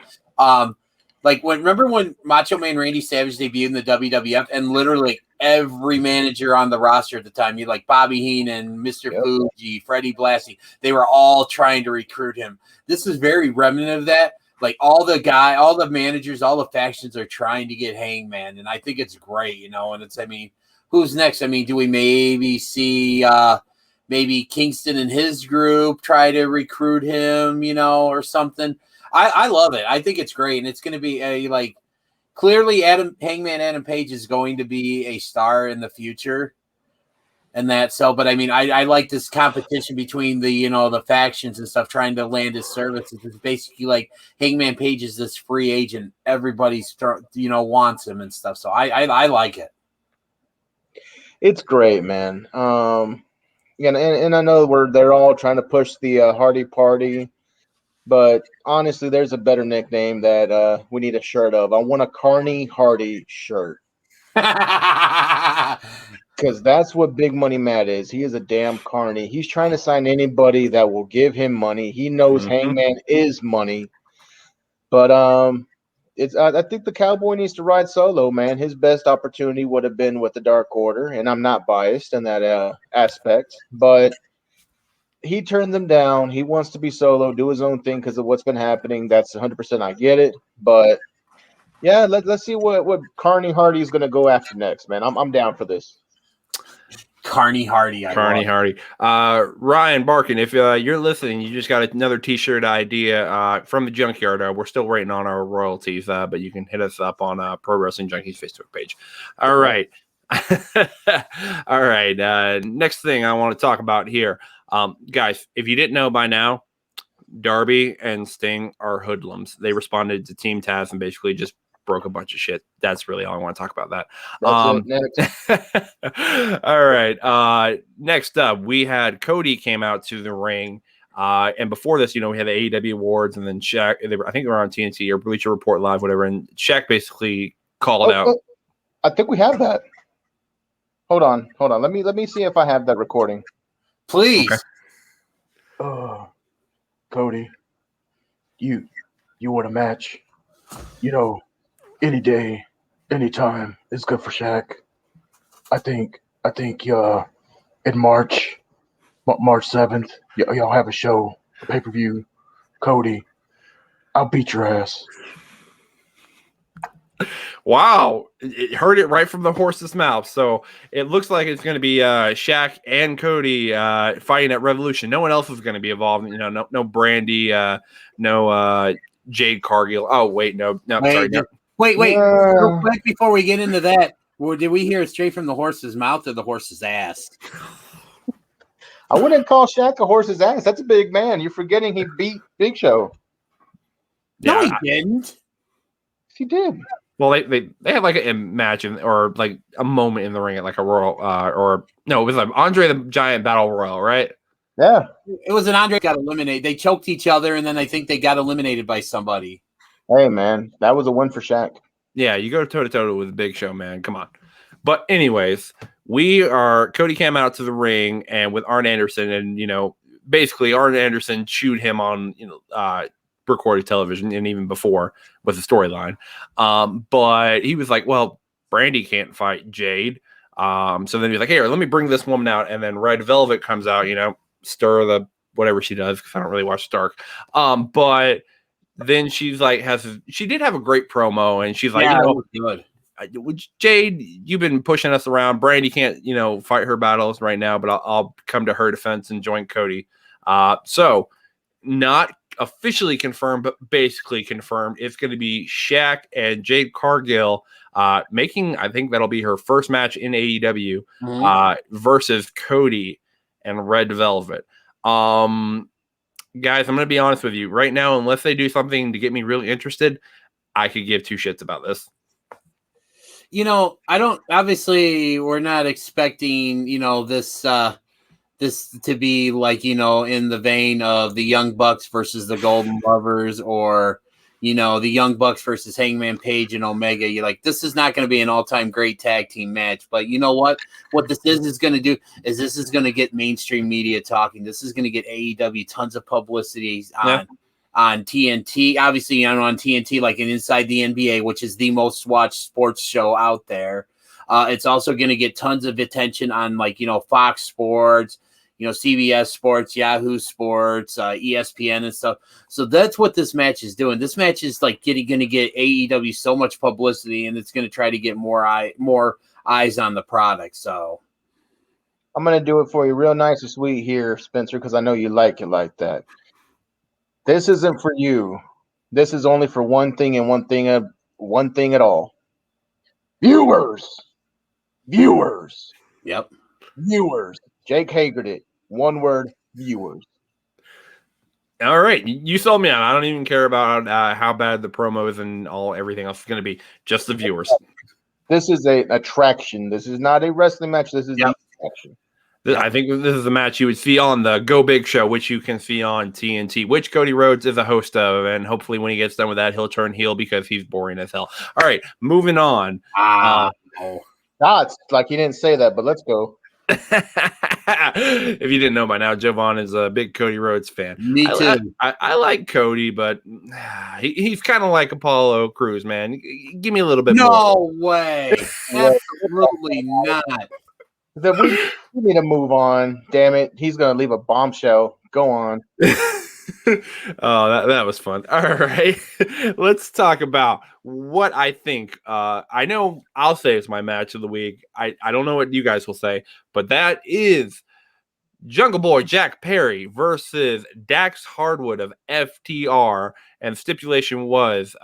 remember when Macho Man Randy Savage debuted in the WWF, and literally every manager on the roster at the time, you like Bobby Heenan, Mr. Fuji, Freddie Blassie, they were all trying to recruit him. This is very remnant of that. Like all the managers, all the factions are trying to get Hangman, and I think it's great, and it's, who's next? Do we maybe see maybe Kingston and his group try to recruit him, or something? I love it. I think it's great, and it's going to be clearly Hangman Adam Page is going to be a star in the future, and that. So, but I like this competition between the factions and stuff trying to land his services. It's basically like Hangman Page is this free agent. Everybody's wants him and stuff. So I like it. It's great, man. And I know they're all trying to push the Hardy Party. But honestly, there's a better nickname that we need a shirt of. I want a Carney Hardy shirt. Because that's what Big Money Matt is. He is a damn carny. He's trying to sign anybody that will give him money. He knows Hangman is money. But I think the Cowboy needs to ride solo, man. His best opportunity would have been with the Dark Order, and I'm not biased in that aspect. But he turned them down. He wants to be solo, do his own thing because of what's been happening. That's 100%. I get it, but yeah, let's see what Carney Hardy is going to go after next, man. I'm down for this. Carney Hardy. Ryan Barkin, if you're listening, you just got another T-shirt idea from the Junkyard. We're still waiting on our royalties, but you can hit us up on Pro Wrestling Junkie's Facebook page. All right. All right. Next thing I want to talk about here. Guys, if you didn't know by now, Darby and Sting are hoodlums. They responded to Team Taz and basically just broke a bunch of shit. That's really all I want to talk about that. Next. All right. Next up, we had Cody came out to the ring. And before this, we had the AEW awards, and then Shaq, I think they were on TNT or Bleacher Report Live, whatever. And Shaq basically called out. I think we have that. Hold on. Let me see if I have that recording. Please. Okay. Cody, you want a match? Any day, anytime is good for Shaq. I think in March 7th, y'all have a show, a pay-per-view. Cody, I'll beat your ass. Wow, it heard it right from the horse's mouth. So it looks like it's going to be Shaq and Cody fighting at Revolution. No one else is going to be involved. You know, no Brandy, no Jade Cargill. Oh wait, no, sorry. No. Wait, Yeah. real quick before we get into that. Did we hear it straight from the horse's mouth or the horse's ass? I wouldn't call Shaq a horse's ass. That's a big man. You're forgetting he beat Big Show. No, Yeah, he didn't. He did. Well, they had like a match or like a moment in the ring at like a Royal it was like Andre the Giant Battle Royal, right? Yeah. It was an Andre got eliminated. They choked each other, and then I think they got eliminated by somebody. Hey, man, that was a win for Shaq. Yeah, you go toe to toe with Big Show, man. Come on. But anyways, Cody came out to the ring and with Arn Anderson, and basically Arn Anderson chewed him on recorded television and even before with the storyline. But he was like, well, Brandy can't fight Jade. So then he's like, here, let me bring this woman out. And then Red Velvet comes out, stir the whatever she does, because I don't really watch Dark. But then she's like, she did have a great promo, and she's like, yeah, it was good. Jade, you've been pushing us around. Brandy can't, fight her battles right now, but I'll come to her defense and join Cody. So not officially confirmed, but basically confirmed. It's going to be Shaq and Jade Cargill making, I think that'll be her first match in AEW versus Cody and Red Velvet. Guys, I'm going to be honest with you right now. Unless they do something to get me really interested, I could give two shits about this. Obviously we're not expecting, this to be like, in the vein of the Young Bucks versus the Golden Lovers, or, the Young Bucks versus Hangman Page and Omega. You're like, this is not going to be an all-time great tag team match. But you know what? What this is going to do is this is going to get mainstream media talking. This is going to get AEW tons of publicity on TNT. Obviously, on TNT, like Inside the NBA, which is the most watched sports show out there. It's also going to get tons of attention on Fox Sports, CBS Sports, Yahoo Sports, ESPN and stuff. So that's what this match is doing. This match is like going to get AEW so much publicity, and it's going to try to get more eyes on the product. So I'm going to do it for you real nice and sweet here, Spencer, because I know you like it like that. This isn't for you. This is only for one thing and one thing at all. Viewers. Yep. Viewers. Jake Hager did. One word, viewers. All right. You sold me on. I don't even care about how bad the promo is and everything else is going to be. Just the viewers. This is an attraction. This is not a wrestling match. This is an attraction. I think this is a match you would see on the Go Big show, which you can see on TNT, which Cody Rhodes is a host of. And hopefully when he gets done with that, he'll turn heel because he's boring as hell. All right. Moving on. It's like he didn't say that, but let's go. If you didn't know by now, Jovan is a big Cody Rhodes fan. Me too. I like Cody, but he's kind of like Apollo Crews, man. Give me a little bit more. No way. Absolutely not. We need to move on. Damn it. He's going to leave a bombshell. Go on. Oh, that was fun. All right. Let's talk about what I think. I know I'll say it's my match of the week. I don't know what you guys will say, but that is Jungle Boy Jack Perry versus Dax Hardwood of FTR. And stipulation was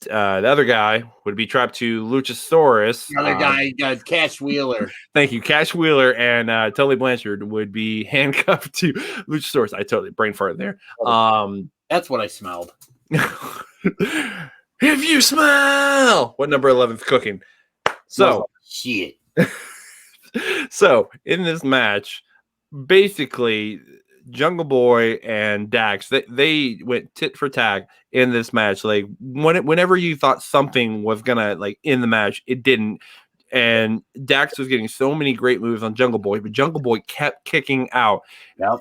the other guy would be trapped to Luchasaurus. The other guy, Cash Wheeler. Thank you. Cash Wheeler and Tully Blanchard would be handcuffed to Luchasaurus. I totally brain farted there. That's what I smelled. If you smell what number 11's cooking. So shit. So in this match, basically Jungle Boy and Dax, they went tit for tat in this match. Like whenever you thought something was gonna in the match, it didn't. And Dax was getting so many great moves on Jungle Boy, but Jungle Boy kept kicking out. Yep.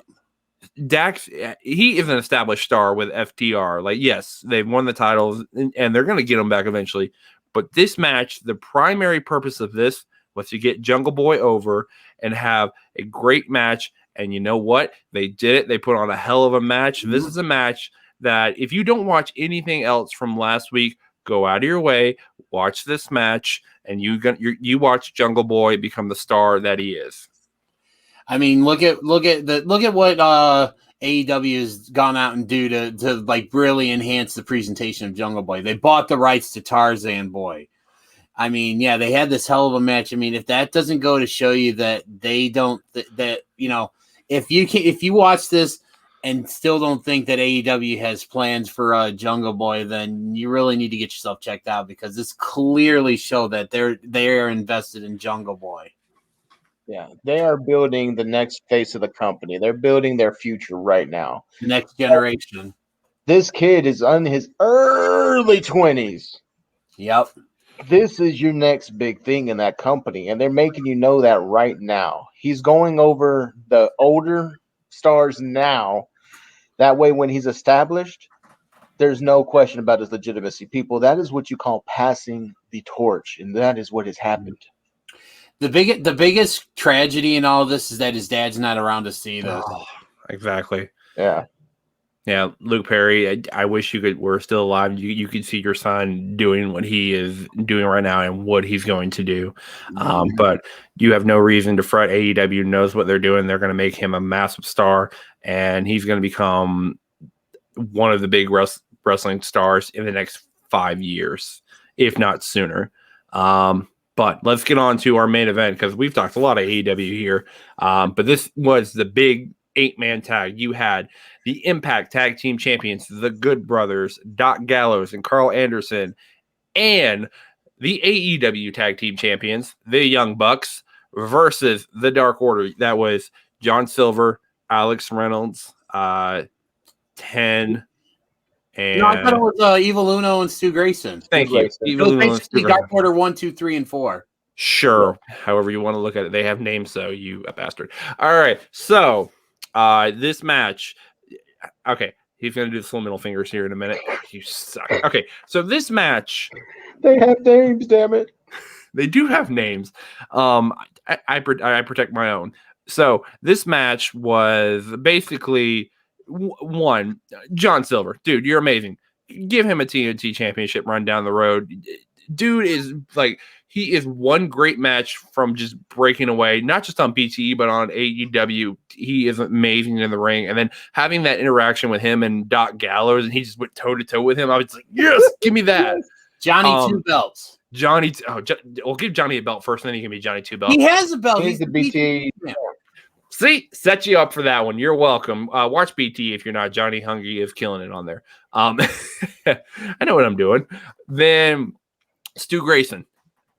Dax, he is an established star with FTR. Yes, they've won the titles and they're gonna get him back eventually. But this match, the primary purpose of this was to get Jungle Boy over and have a great match. And you know what? They did it. They put on a hell of a match. This is a match that if you don't watch anything else from last week, go out of your way, watch this match, and you watch Jungle Boy become the star that he is. I mean, look at what AEW has gone out and do to like really enhance the presentation of Jungle Boy. They bought the rights to Tarzan Boy. I mean, yeah, they had this hell of a match. I mean, if that doesn't go to show you that they don't that you know, if you watch this and still don't think that AEW has plans for Jungle Boy, then you really need to get yourself checked out, because this clearly show that they are invested in Jungle Boy. Yeah, they are building the next face of the company. They're building their future right now. The next generation. This kid is in his early 20s. Yep. This is your next big thing in that company, and they're making you know that right now. He's going over the older stars now. That way, when he's established, there's no question about his legitimacy. People, that is what you call passing the torch, and that is what has happened. The biggest tragedy in all of this is that his dad's not around to see this. Oh, exactly. Yeah. Yeah, Luke Perry, I wish we're still alive. You could see your son doing what he is doing right now and what he's going to do. But you have no reason to fret. AEW knows what they're doing. They're going to make him a massive star, and he's going to become one of the big wrestling stars in the next 5 years, if not sooner. But let's get on to our main event, because we've talked a lot of AEW here. But this was the big 8-man tag. You had the Impact Tag Team Champions, the Good Brothers, Doc Gallows and Carl Anderson, and the AEW Tag Team Champions, the Young Bucks, versus the Dark Order. That was John Silver, Alex Reynolds, 10, and no, I thought it was Evil Uno and Stu Grayson. Thank you. Evil Uno basically Dark Order 1, 2, 3, and 4. Sure, however you want to look at it. They have names, so you a bastard. All right, so this match, okay, he's going to do the slow middle fingers here in a minute. You suck. Okay, so this match, they have names, damn it. They do have names. I protect my own. So this match was basically one, John Silver. Dude, you're amazing. Give him a TNT championship run down the road. Dude is like, he is one great match from just breaking away, not just on BTE, but on AEW. He is amazing in the ring. And then having that interaction with him and Doc Gallows, and he just went toe to toe with him. I was like, yes, give me that. Johnny 2 belts. We'll give Johnny a belt first, and then he can be Johnny 2 belts. He has a belt. He's the BTE. See, set you up for that one. You're welcome. Watch BT if you're not. Johnny Hungry is killing it on there. I know what I'm doing. Then Stu Grayson.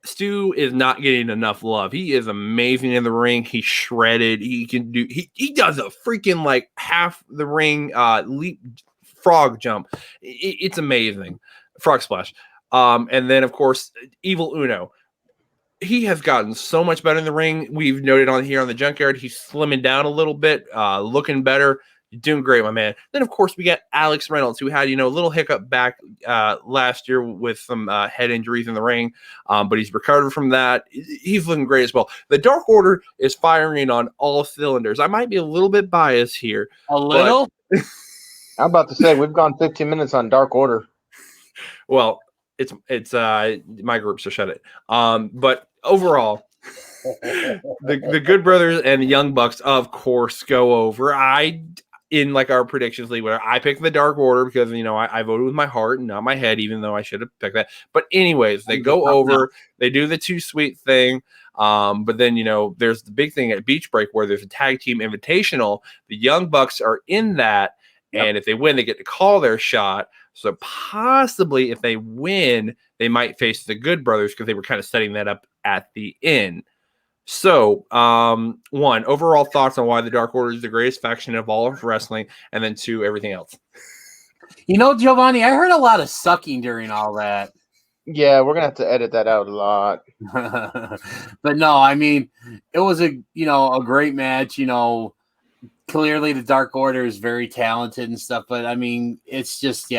Stu is not getting enough love. He is amazing in the ring. He's shredded. He can do. He does a freaking like half the ring leap frog jump. It's amazing. Frog splash. And then of course Evil Uno. He has gotten so much better in the ring. We've noted on here on the Junkyard, he's slimming down a little bit, looking better. You're doing great, my man. Then, of course, we got Alex Reynolds, who had, a little hiccup back last year with some head injuries in the ring, but he's recovered from that. He's looking great as well. The Dark Order is firing on all cylinders. I might be a little bit biased here. A little? I'm about to say, we've gone 15 minutes on Dark Order. Well, it's my group, so shut it. But overall, the Good Brothers and the Young Bucks, of course, go over. In like our predictions league, where I picked the Dark Order because I voted with my heart and not my head, even though I should have picked that. But anyways, they go over. They do the Too Sweet thing. But then there's the big thing at Beach Break where there's a tag team invitational. The Young Bucks are in that, and if they win, they get to call their shot. So possibly if they win, they might face the Good Brothers because they were kind of setting that up at the end. So, one, overall thoughts on why the Dark Order is the greatest faction of all of wrestling, and then two, everything else. Jovanni, I heard a lot of sucking during all that. Yeah, we're gonna have to edit that out a lot. But no, I mean, it was a great match. Clearly the Dark Order is very talented and stuff, but I mean, it's just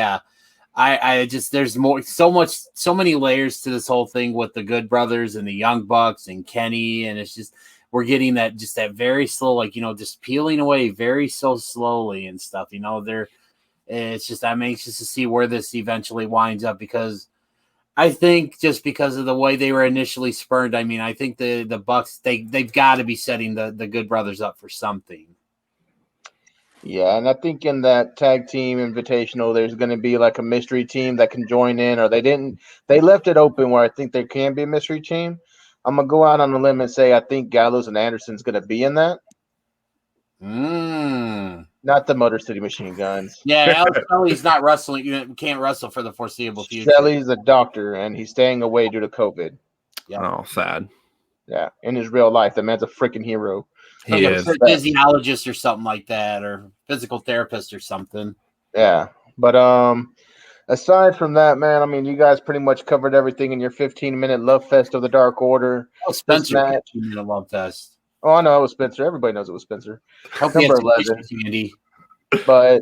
I just there's so many layers to this whole thing with the Good Brothers and the Young Bucks and Kenny, and it's just we're getting that very slow, just peeling away very so slowly and stuff. It's just I'm anxious to see where this eventually winds up, because I think just because of the way they were initially spurned, I mean, I think the Bucks they've got to be setting the Good Brothers up for something. Yeah, and I think in that tag team invitational, there's going to be like a mystery team that can join in, or they left it open where I think there can be a mystery team. I'm going to go out on a limb and say I think Gallows and Anderson's going to be in that. Not the Motor City Machine Guns. Yeah, Alex Shelley's not wrestling. You can't wrestle for the foreseeable future. Shelley's a doctor, and he's staying away due to COVID. Yep. Oh, sad. Yeah, in his real life, the man's a freaking hero. He is a physiologist or something like that, or physical therapist or something. Yeah, but aside from that, man, I mean, you guys pretty much covered everything in your 15-minute love fest of the Dark Order. Oh, Spencer, 15-minute love fest. Oh, I know it was Spencer. Everybody knows it was Spencer. Number 11. But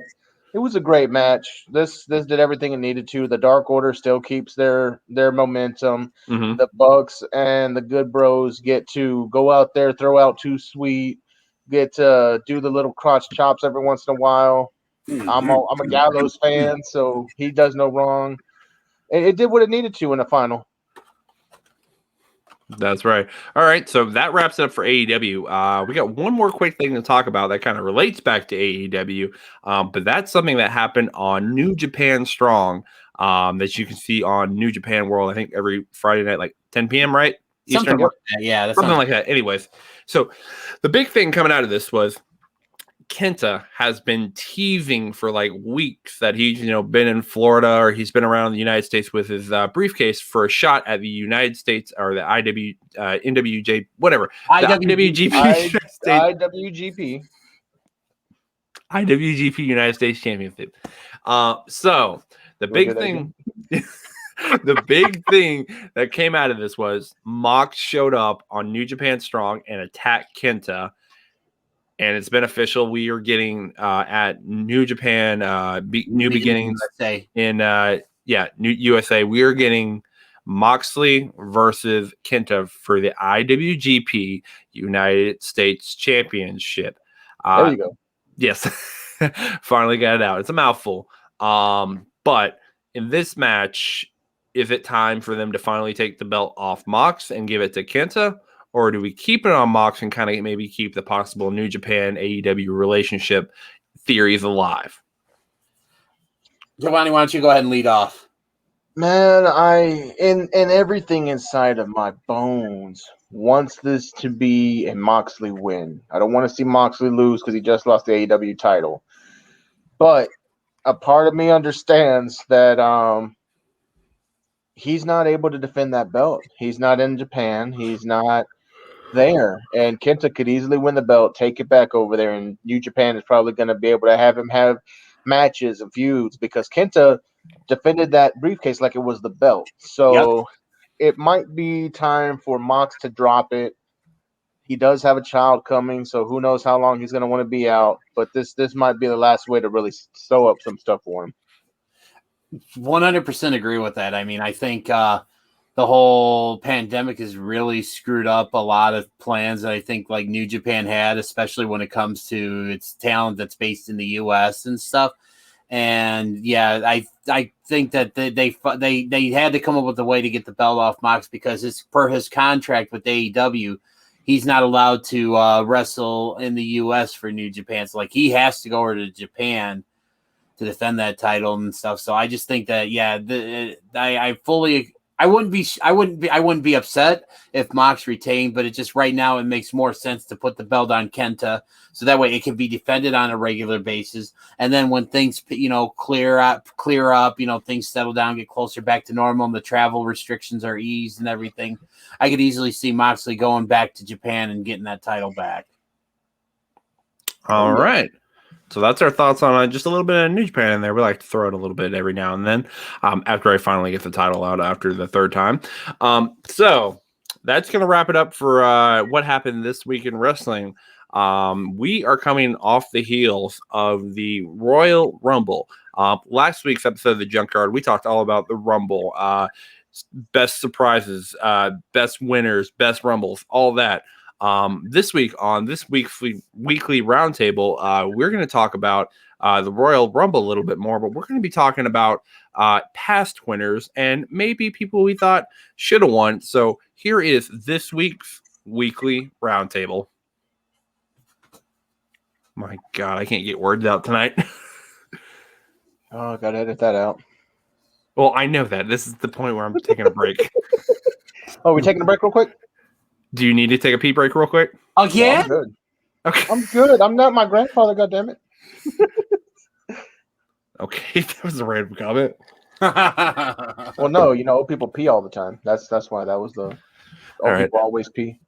it was a great match. This did everything it needed to. The Dark Order still keeps their momentum. Mm-hmm. The Bucks and the Good Bros get to go out there, throw out Too Sweet, get to do the little crotch chops every once in a while. I'm a Gallows fan, so he does no wrong. It did what it needed to in the final. That's right. All right, so that wraps it up for AEW. We got one more quick thing to talk about that kind of relates back to AEW, but that's something that happened on New Japan Strong that you can see on New Japan World, I think every Friday night, like 10 p.m., right? Something like that. Yeah, something like that. Anyways, so the big thing coming out of this was Kenta has been teasing for like weeks that he's been in Florida or he's been around the United States with his briefcase for a shot at the United States or the NWJ whatever IWGP United States Championship. So the big thing. The big thing that came out of this was Mox showed up on New Japan Strong and attacked Kenta. And it's been official. We are getting at New Japan, New Beginnings USA. In New USA. We are getting Moxley versus Kenta for the IWGP United States Championship. There you go. Yes, finally got it out. It's a mouthful. But in this match, is it time for them to finally take the belt off Mox and give it to Kenta? Or do we keep it on Mox and kind of maybe keep the possible New Japan AEW relationship theories alive? Jovanni, why don't you go ahead and lead off? Man, in everything inside of my bones wants this to be a Moxley win. I don't want to see Moxley lose because he just lost the AEW title. But a part of me understands that he's not able to defend that belt. He's not in Japan. He's not there, and Kenta could easily win the belt, take it back over there, and New Japan is probably going to be able to have him have matches and feuds because Kenta defended that briefcase like it was the belt. So It might be time for Mox to drop it. He does have a child coming, so who knows how long he's going to want to be out, but this might be the last way to really sew up some stuff for him. 100% agree with that. I mean, I think the whole pandemic has really screwed up a lot of plans that I think like New Japan had, especially when it comes to its talent that's based in the U.S. and stuff. And yeah, I think that they had to come up with a way to get the belt off Mox because per his contract with AEW, he's not allowed to wrestle in the U.S. for New Japan. So like he has to go over to Japan to defend that title and stuff. So I just think that I wouldn't be upset if Mox retained, but it just right now it makes more sense to put the belt on Kenta so that way it can be defended on a regular basis. And then when things clear up, things settle down, get closer back to normal, and the travel restrictions are eased and everything, I could easily see Moxley going back to Japan and getting that title back. All right. So that's our thoughts on just a little bit of New Japan in there. We like to throw it a little bit every now and then after I finally get the title out after the third time. So that's going to wrap it up for what happened this week in wrestling. We are coming off the heels of the Royal Rumble. Last week's episode of the Junkyard, we talked all about the Rumble, best surprises, best winners, best Rumbles, all that. This week on this week's weekly roundtable, we're going to talk about the Royal Rumble a little bit more, but we're going to be talking about past winners and maybe people we thought should have won. So here is this week's weekly roundtable. My God, I can't get words out tonight. Oh, I gotta edit that out. Well, I know that. This is the point where I'm taking a break. Oh, we're taking a break real quick? Do you need to take a pee break real quick? Oh, yeah? I'm good. Okay. I'm good. I'm not my grandfather, goddammit. Okay, that was a random comment. Well, no, old people pee all the time. That's why that was the old right. people always pee.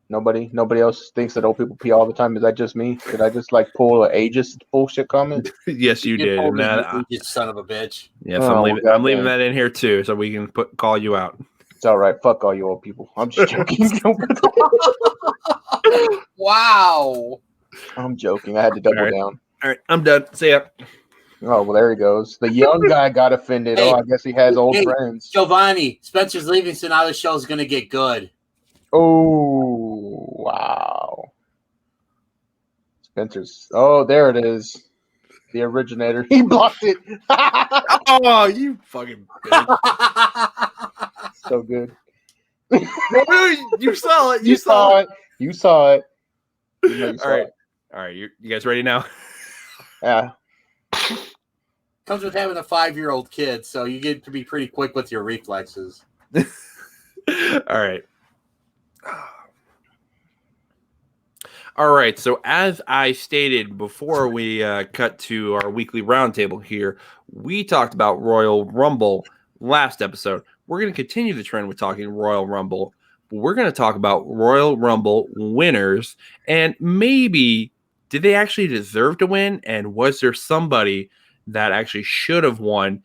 Nobody else thinks that old people pee all the time. Is that just me? Did I just pull an ageist bullshit comment? Yes, you did. And that, you son of a bitch. yes, I'm leaving that in here too, so we can call you out. It's all right. Fuck all you old people. I'm just joking. Wow. I'm joking. I had to double All right. down. All right, I'm done. See ya. Oh, well, there he goes. The young guy got offended. Hey, I guess he has old friends. Jovanni, Spencer's leaving, so now the show's going to get good. Oh, wow. Spencer's. Oh, there it is. The originator. He blocked it. Oh, you fucking bitch. So good. You saw it. You saw it. You saw it. All right. You guys ready now? Yeah. Comes with having a 5-year-old kid, so you get to be pretty quick with your reflexes. All right. All right. So as I stated before we cut to our weekly roundtable here, we talked about Royal Rumble last episode. We're going to continue the trend with talking Royal Rumble, but we're going to talk about Royal Rumble winners and maybe did they actually deserve to win? And was there somebody that actually should have won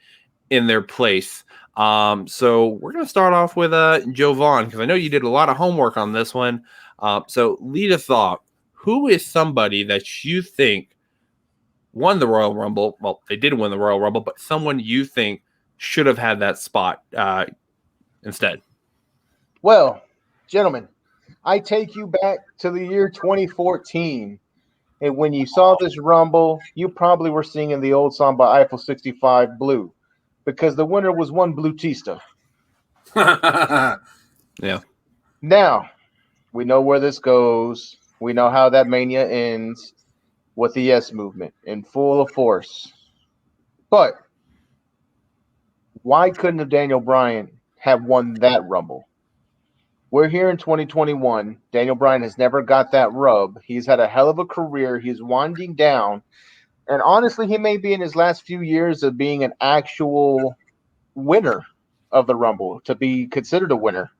in their place? So we're going to start off with Jovan, because I know you did a lot of homework on this one. So lead us off. Who is somebody that you think won the Royal Rumble? Well, they did win the Royal Rumble, but someone you think should have had that spot instead? Well, gentlemen, I take you back to the year 2014. And when you saw this Rumble, you probably were singing the old song by Eiffel 65 Blue, because the winner was one Blutista. Yeah. Now, we know where this goes. We know how that Mania ends with the Yes Movement in full force. But why couldn't have Daniel Bryan have won that Rumble? We're here in 2021. Daniel Bryan has never got that rub. He's had a hell of a career. He's winding down. And honestly, he may be in his last few years of being an actual winner of the Rumble, to be considered a winner.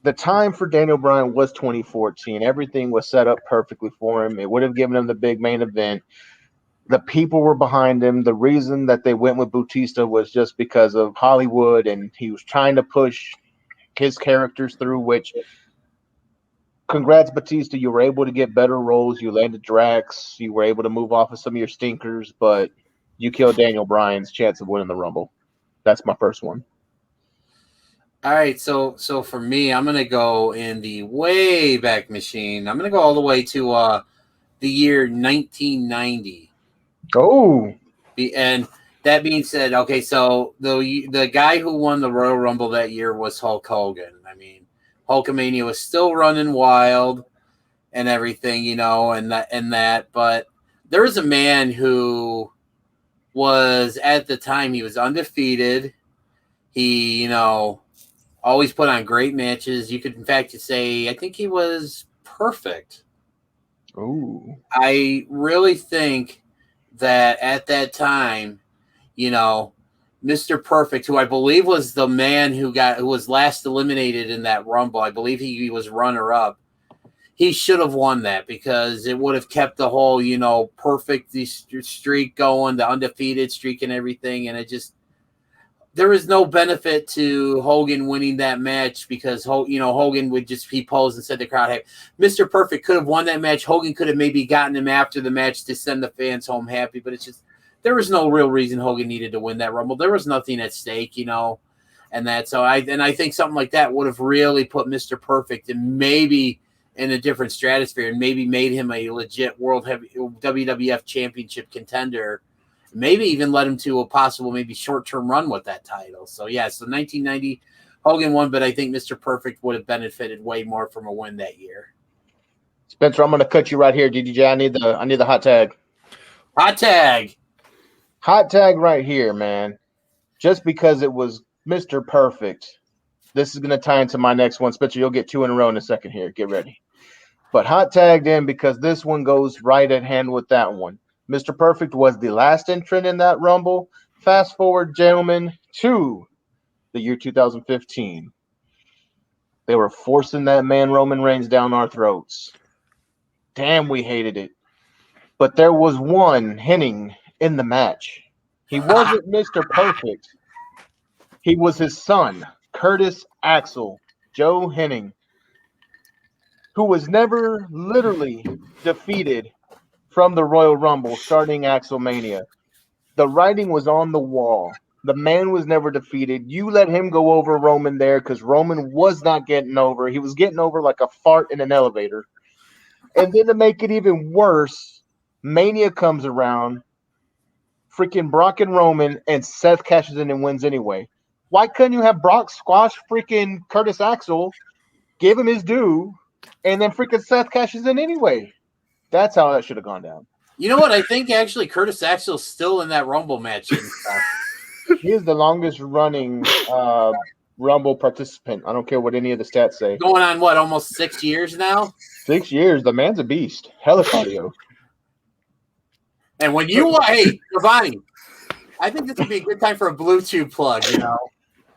The time for Daniel Bryan was 2014. Everything was set up perfectly for him. It would have given him the big main event. The people were behind him. The reason that they went with Bautista was just because of Hollywood, and he was trying to push his characters through, which, congrats, Batista. You were able to get better roles. You landed Drax. You were able to move off of some of your stinkers, but you killed Daniel Bryan's chance of winning the Rumble. That's my first one. All right, so for me, I'm going to go in the way back machine. I'm going to go all the way to the year 1990. Oh. And that being said, okay, so the guy who won the Royal Rumble that year was Hulk Hogan. I mean, Hulkamania was still running wild and everything, and that. But there was a man who was, at the time, he was undefeated. He, always put on great matches. You could, in fact, say, I think he was perfect. Ooh. I really think that at that time, Mr. Perfect, who I believe was the man who was last eliminated in that Rumble. I believe he was runner-up. He should have won that because it would have kept the whole, perfect streak going, the undefeated streak and everything. And there was no benefit to Hogan winning that match because, Hogan would just be posed and said to the crowd, hey, Mr. Perfect could have won that match. Hogan could have maybe gotten him after the match to send the fans home happy, but there was no real reason Hogan needed to win that Rumble. There was nothing at stake, and that. So I think something like that would have really put Mr. Perfect and maybe in a different stratosphere and maybe made him a legit WWF championship contender. Maybe even led him to a possible maybe short-term run with that title. So, yeah, so 1990, Hogan won, but I think Mr. Perfect would have benefited way more from a win that year. Spencer, I'm going to cut you right here, DDJ. I need the hot tag. Hot tag. Hot tag right here, man. Just because it was Mr. Perfect. This is going to tie into my next one. Spencer, you'll get 2 in a row in a second here. Get ready. But hot tagged in because this one goes right at hand with that one. Mr. Perfect was the last entrant in that Rumble. Fast forward, gentlemen, to the year 2015. They were forcing that man Roman Reigns down our throats. Damn, we hated it. But there was one Henning in the match. He wasn't Mr. Perfect. He was his son, Curtis Axel, Joe Henning, who was never literally defeated from the Royal Rumble starting Axelmania. The writing was on the wall. The man was never defeated. You let him go over Roman there because Roman was not getting over. He was getting over like a fart in an elevator. And then to make it even worse, Mania comes around, freaking Brock and Roman, and Seth cashes in and wins anyway. Why couldn't you have Brock squash freaking Curtis Axel, give him his due, and then freaking Seth cashes in anyway? That's how that should have gone down. You know what? I think actually Curtis Axel's still in that Rumble match. He is the longest running Rumble participant. I don't care what any of the stats say. Going on what, almost 6 years now? 6 years. The man's a beast. Hella cardio. And when you hey, Jovanni, I think this would be a good time for a Bluetooth plug, you know.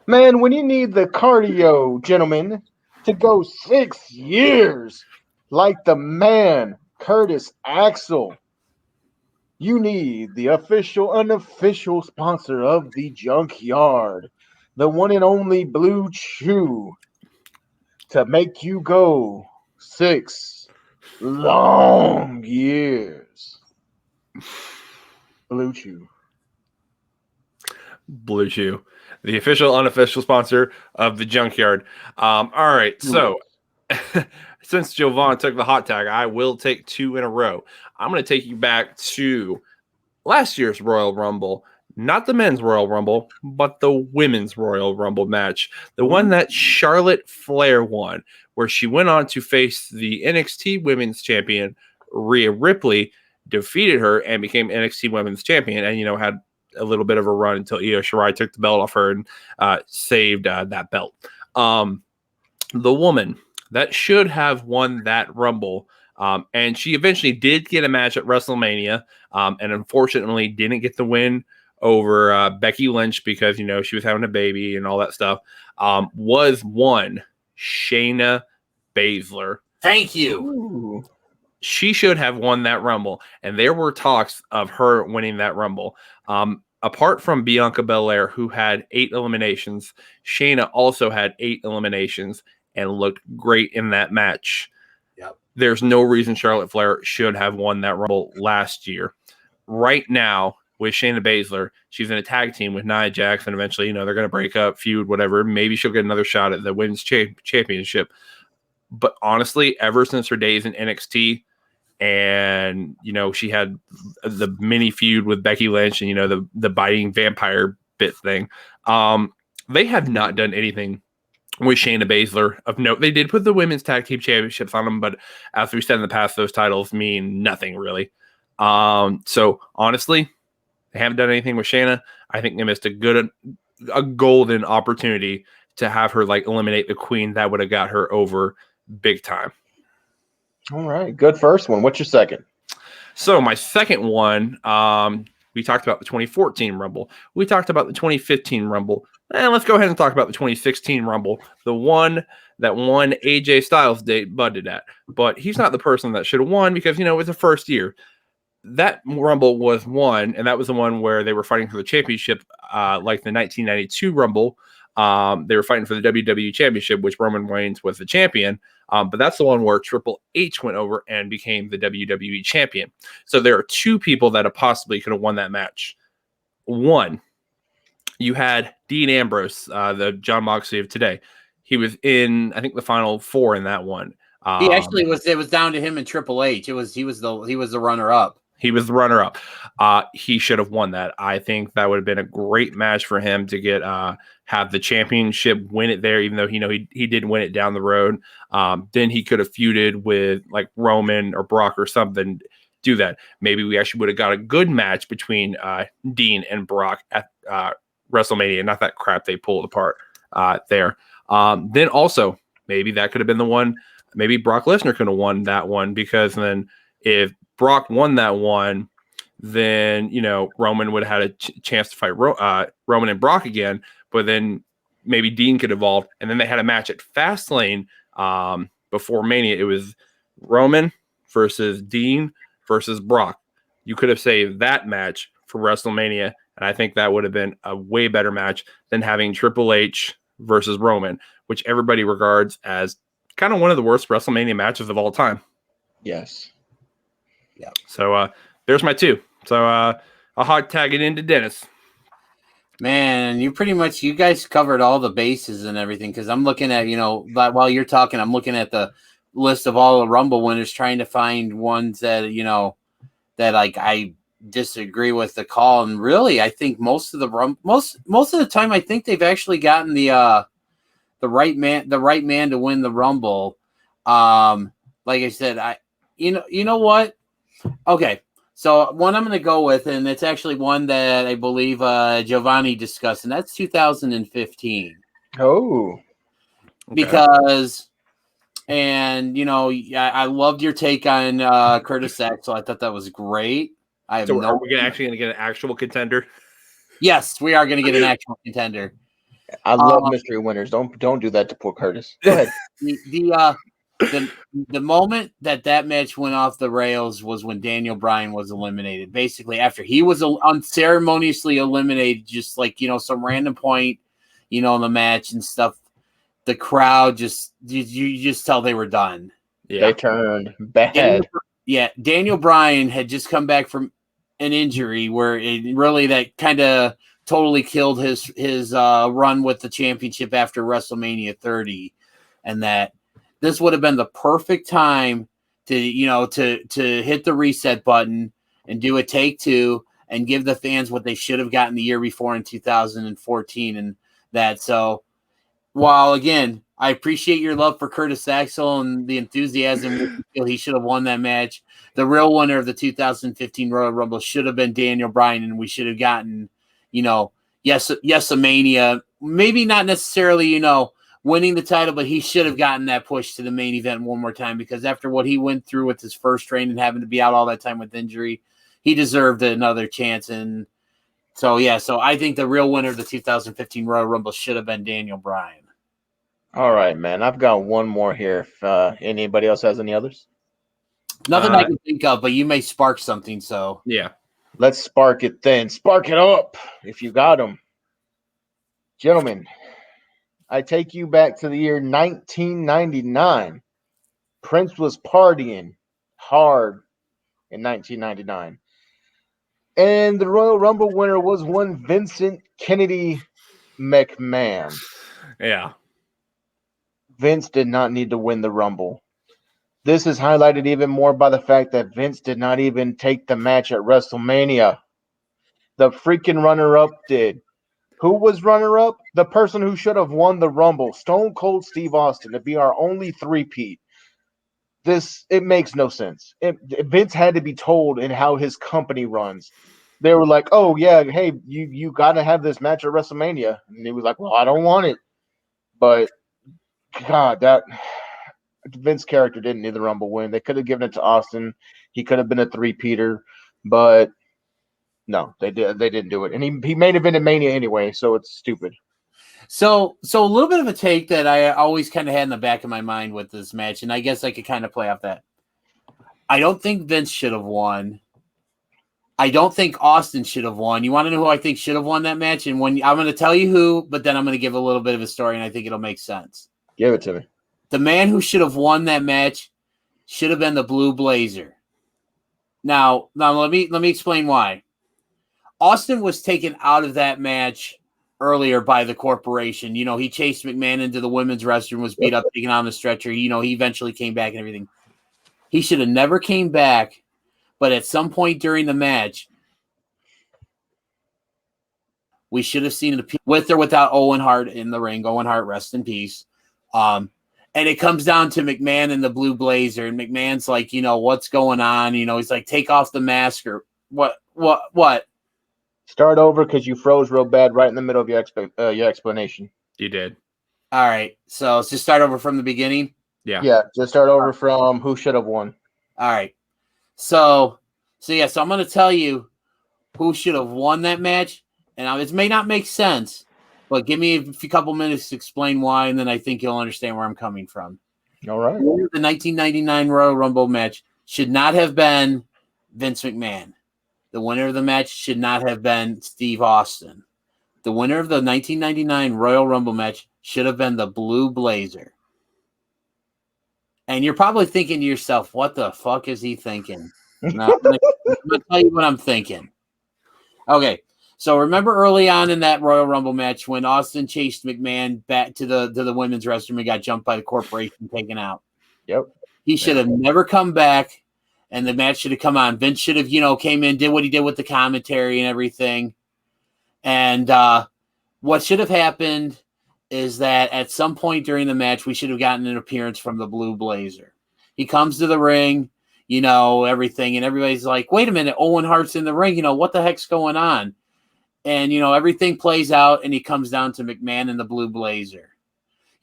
Man, when you need the cardio, gentlemen, to go 6 years like the man Curtis Axel, you need the official, unofficial sponsor of the Junkyard, the one and only Blue Chew, to make you go 6 long years. Blue Chew. Blue Chew, the official, unofficial sponsor of the Junkyard. All right, so since Jovan took the hot tag, I will take 2 in a row. I'm going to take you back to last year's Royal Rumble, not the men's Royal Rumble, but the women's Royal Rumble match, the one that Charlotte Flair won, where she went on to face the NXT Women's Champion, Rhea Ripley, defeated her and became NXT Women's Champion, and had a little bit of a run until Io Shirai took the belt off her and saved that belt. The woman that should have won that Rumble, and she eventually did get a match at WrestleMania, and unfortunately didn't get the win over Becky Lynch because, she was having a baby and all that stuff, was one Shayna Baszler. Thank you. Ooh. She should have won that Rumble, and there were talks of her winning that Rumble. Apart from Bianca Belair, who had 8 eliminations, Shayna also had 8 eliminations and looked great in that match. Yep. There's no reason Charlotte Flair should have won that Rumble last year. Right now, with Shayna Baszler, she's in a tag team with Nia Jax, and eventually, they're going to break up, feud, whatever. Maybe she'll get another shot at the women's championship. But honestly, ever since her days in NXT, and she had the mini feud with Becky Lynch and the biting vampire bit thing, they have not done anything with Shayna Baszler of note. They did put the women's tag team championships on them, but as we've said in the past, those titles mean nothing really. So honestly, they haven't done anything with Shayna. I think they missed a golden opportunity to have her eliminate the Queen. That would have got her over big time. All right, good first one. What's your second? So my second one, we talked about the 2014 Rumble. We talked about the 2015 Rumble. And let's go ahead and talk about the 2016 Rumble, the one that won AJ Styles debuted at. But he's not the person that should have won because, it was the first year. That Rumble was won, and that was the one where they were fighting for the championship, like the 1992 Rumble. They were fighting for the WWE Championship, which Roman Reigns was the champion. But that's the one where Triple H went over and became the WWE Champion. So there are 2 people that possibly could have won that match. One You had Dean Ambrose, the John Moxley of today. He was in, I think, the final 4 in that one. He actually was. It was down to him and Triple H. He was the runner up. He was the runner up. He should have won that. I think that would have been a great match for him to get have the championship, win it there, even though he did win it down the road. Then he could have feuded with like Roman or Brock or something. Do that. Maybe we actually would have got a good match between Dean and Brock at WrestleMania, not that crap they pulled apart there. Then also maybe that could have been the one. Maybe Brock Lesnar could have won that one, because then if Brock won that one, then, you know, Roman would have had a chance to fight Roman and Brock again, but then maybe Dean could evolve. And then they had a match at Fastlane before Mania. It was Roman versus Dean versus Brock. You could have saved that match for WrestleMania, and I think that would have been a way better match than having Triple H versus Roman, which everybody regards as kind of one of the worst WrestleMania matches of all time. Yes. Yeah. So there's my 2. So I'll hot tag it into Dennis. Man, you guys covered all the bases and everything, because I'm looking at, you know, while you're talking, I'm looking at the list of all the Rumble winners, trying to find ones that, you know, that like I disagree with the call. And really, I think most of the time, I think they've actually gotten the right man to win the Rumble. Like I said, you know what? Okay. So one I'm going to go with, and it's actually one that I believe Jovanni discussed, and that's 2015. Oh. Okay. Because, and, you know, I loved your take on Curtis Axel. I thought that was great. Are we actually going to get an actual contender? Yes, we are going to get an actual contender. I love mystery winners. Don't do that to poor Curtis. Go ahead. The moment that match went off the rails was when Daniel Bryan was eliminated. Basically, after he was unceremoniously eliminated, just like, you know, some random point, you know, in the match and stuff, the crowd you just tell they were done. Yeah. They turned bad. Daniel Bryan had just come back from an injury where it really that kind of totally killed his run with the championship after WrestleMania 30, and that this would have been the perfect time to, you know, to hit the reset button and do a take 2 and give the fans what they should have gotten the year before in 2014. And that, so while again, I appreciate your love for Curtis Axel and the enthusiasm you feel he should have won that match, the real winner of the 2015 Royal Rumble should have been Daniel Bryan, and we should have gotten, you know, yes, a Mania, maybe not necessarily, you know, winning the title, but he should have gotten that push to the main event one more time, because after what he went through with his first reign and having to be out all that time with injury, he deserved another chance. And so, yeah, so I think the real winner of the 2015 Royal Rumble should have been Daniel Bryan. All right, man. I've got one more here. If anybody else has any others? Nothing I can think of, but you may spark something. So yeah, let's spark it then. Spark it up if you got them. Gentlemen, I take you back to the year 1999. Prince was partying hard in 1999. And the Royal Rumble winner was one Vincent Kennedy McMahon. Yeah. Vince did not need to win the Rumble. This is highlighted even more by the fact that Vince did not even take the match at WrestleMania. The freaking runner-up did. Who was runner-up? The person who should have won the Rumble, Stone Cold Steve Austin, to be our only three-peat. It makes no sense. Vince had to be told in how his company runs. They were like, oh, yeah, hey, you got to have this match at WrestleMania. And he was like, well, I don't want it. But, God, that Vince character didn't need the Rumble win. They could have given it to Austin. He could have been a three-peater. But, no, they didn't do it. And he main evented Mania anyway, so it's stupid. So a little bit of a take that I always kind of had in the back of my mind with this match, and I guess I could kind of play off that. I don't think Vince should have won. I don't think Austin should have won. You want to know who I think should have won that match? And when I'm going to tell you who, but then I'm going to give a little bit of a story, and I think it'll make sense. Give it to me. The man who should have won that match should have been the Blue Blazer. Now let me explain why. Austin was taken out of that match earlier by the corporation. You know, he chased McMahon into the women's restroom, was beat up, taken on the stretcher. You know, he eventually came back and everything. He should have never came back, but at some point during the match, we should have seen it with or without Owen Hart in the ring. Owen Hart, rest in peace. And it comes down to McMahon and the blue blazer, and McMahon's like, you know, what's going on? You know, he's like, take off the mask or what? Start over because you froze real bad right in the middle of your explanation. You did. All right. So let's just start over from the beginning. Yeah. Just start over from who should have won. All right. So I'm going to tell you who should have won that match. And it may not make sense, but give me a couple minutes to explain why, and then I think you'll understand where I'm coming from. All right. The 1999 Royal Rumble match should not have been Vince McMahon. The winner of the match should not have been Steve Austin. The winner of the 1999 Royal Rumble match should have been the Blue Blazer. And you're probably thinking to yourself, what the fuck is he thinking? No, I'm going to tell you what I'm thinking. Okay. So remember early on in that Royal Rumble match when Austin chased McMahon back to the women's restroom and got jumped by the corporation, taken out. Yep. He should have never come back, and the match should have come on. Vince should have, came in, did what he did with the commentary and everything. And what should have happened is that at some point during the match, we should have gotten an appearance from the Blue Blazer. He comes to the ring, everything, and everybody's like, wait a minute, Owen Hart's in the ring. What the heck's going on? And, everything plays out, and he comes down to McMahon and the Blue Blazer.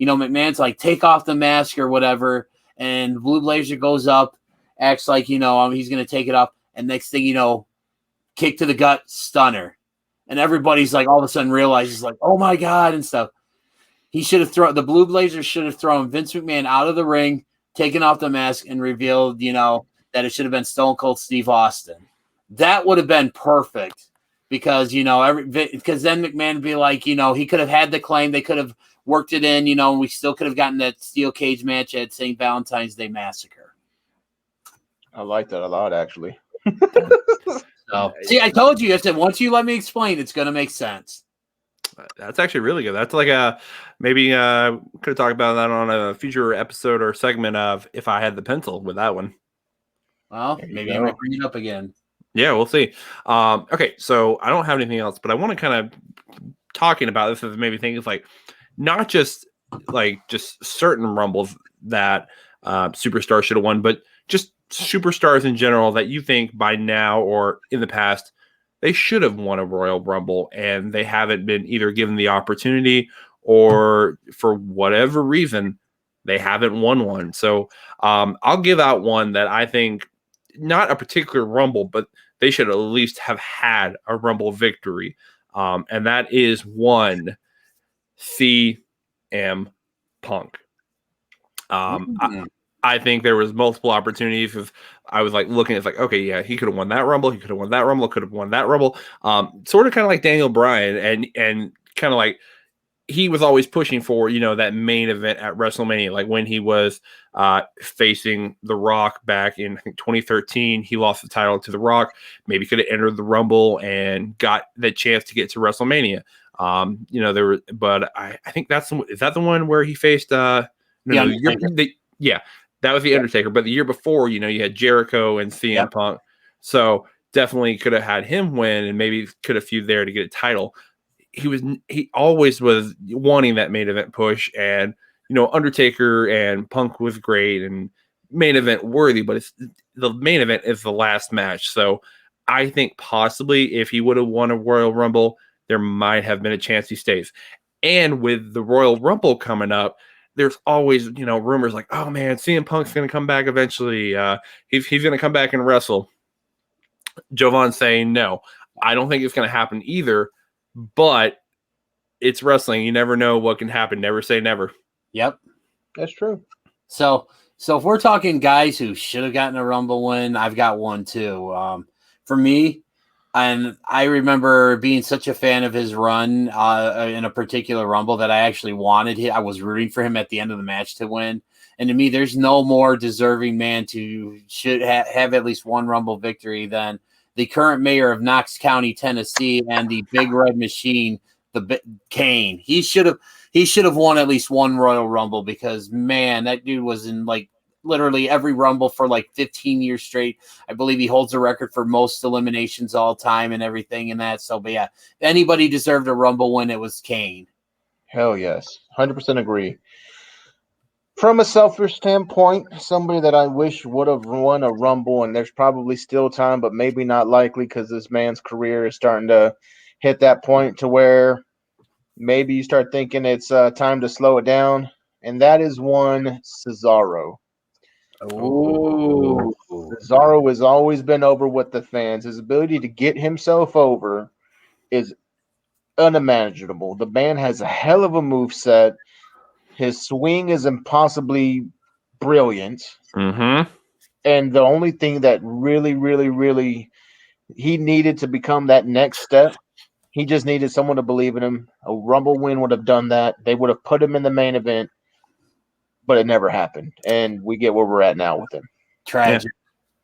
McMahon's like, take off the mask or whatever, and the Blue Blazer goes up, acts like, he's going to take it off, and next thing you know, kick to the gut, stunner. And everybody's like, all of a sudden realizes, like, oh, my God, and stuff. The Blue Blazer should have thrown Vince McMahon out of the ring, taken off the mask, and revealed, that it should have been Stone Cold Steve Austin. That would have been perfect. Because, because then McMahon would be like, he could have had the claim. They could have worked it in, and we still could have gotten that steel cage match at St. Valentine's Day Massacre. I like that a lot, actually. So, see, I told you. I said, once you let me explain, it's going to make sense. That's actually really good. That's like maybe could have talked about that on a future episode or segment of If I Had the Pencil with that one. Well, maybe I might bring it up again. Yeah, we'll see. Okay, so I don't have anything else, but I want to kind of talking about this as maybe things like not just certain rumbles that superstars should have won, but just superstars in general that you think by now or in the past they should have won a Royal Rumble and they haven't been either given the opportunity or for whatever reason they haven't won one. So I'll give out one that I think not a particular Rumble, but they should at least have had a Rumble victory. And that is one CM Punk. I think there was multiple opportunities. If I was looking, it's okay, yeah, he could have won that Rumble. He could have won that Rumble. Could have won that Rumble. Sort of kind of like Daniel Bryan and kind of like he was always pushing for, that main event at WrestleMania, like when he was facing The Rock back in, I think, 2013. He lost the title to The Rock. Maybe could have entered the Rumble and got the chance to get to WrestleMania. But I think is that the one where he faced? Yeah, that was the Undertaker. But the year before, you had Jericho and CM Punk. So definitely could have had him win and maybe could have feud there to get a title. He always was wanting that main event push, and Undertaker and Punk was great and main event worthy, but the main event is the last match. So I think possibly if he would have won a Royal Rumble, there might have been a chance he stays. And with the Royal Rumble coming up, there's always rumors like, oh man, CM Punk's going to come back eventually. He's going to come back and wrestle. Jovan's saying no. I don't think it's going to happen either. But it's wrestling. You never know what can happen. Never say never. Yep. That's true. So if we're talking guys who should have gotten a Rumble win, I've got one too. For me, and I remember being such a fan of his run in a particular Rumble that I actually wanted him. I was rooting for him at the end of the match to win. And to me, there's no more deserving man to should have at least one Rumble victory than the current mayor of Knox County, Tennessee, and the Big Red Machine, Kane. He should have won at least one Royal Rumble because man, that dude was in like literally every Rumble for like 15 years straight. I believe he holds a record for most eliminations all time and everything in that. So, but yeah, if anybody deserved a Rumble win, it was Kane. Hell yes, 100% agree. From a selfish standpoint, somebody that I wish would have won a Rumble, and there's probably still time, but maybe not likely because this man's career is starting to hit that point to where maybe you start thinking it's time to slow it down, and that is one Cesaro. Oh, Cesaro has always been over with the fans. His ability to get himself over is unimaginable. The man has a hell of a move set. His swing is impossibly brilliant. Mm-hmm. And the only thing that really, really, really he needed to become that next step, he just needed someone to believe in him. A Rumble win would have done that. They would have put him in the main event, but it never happened. And we get where we're at now with him. tragic.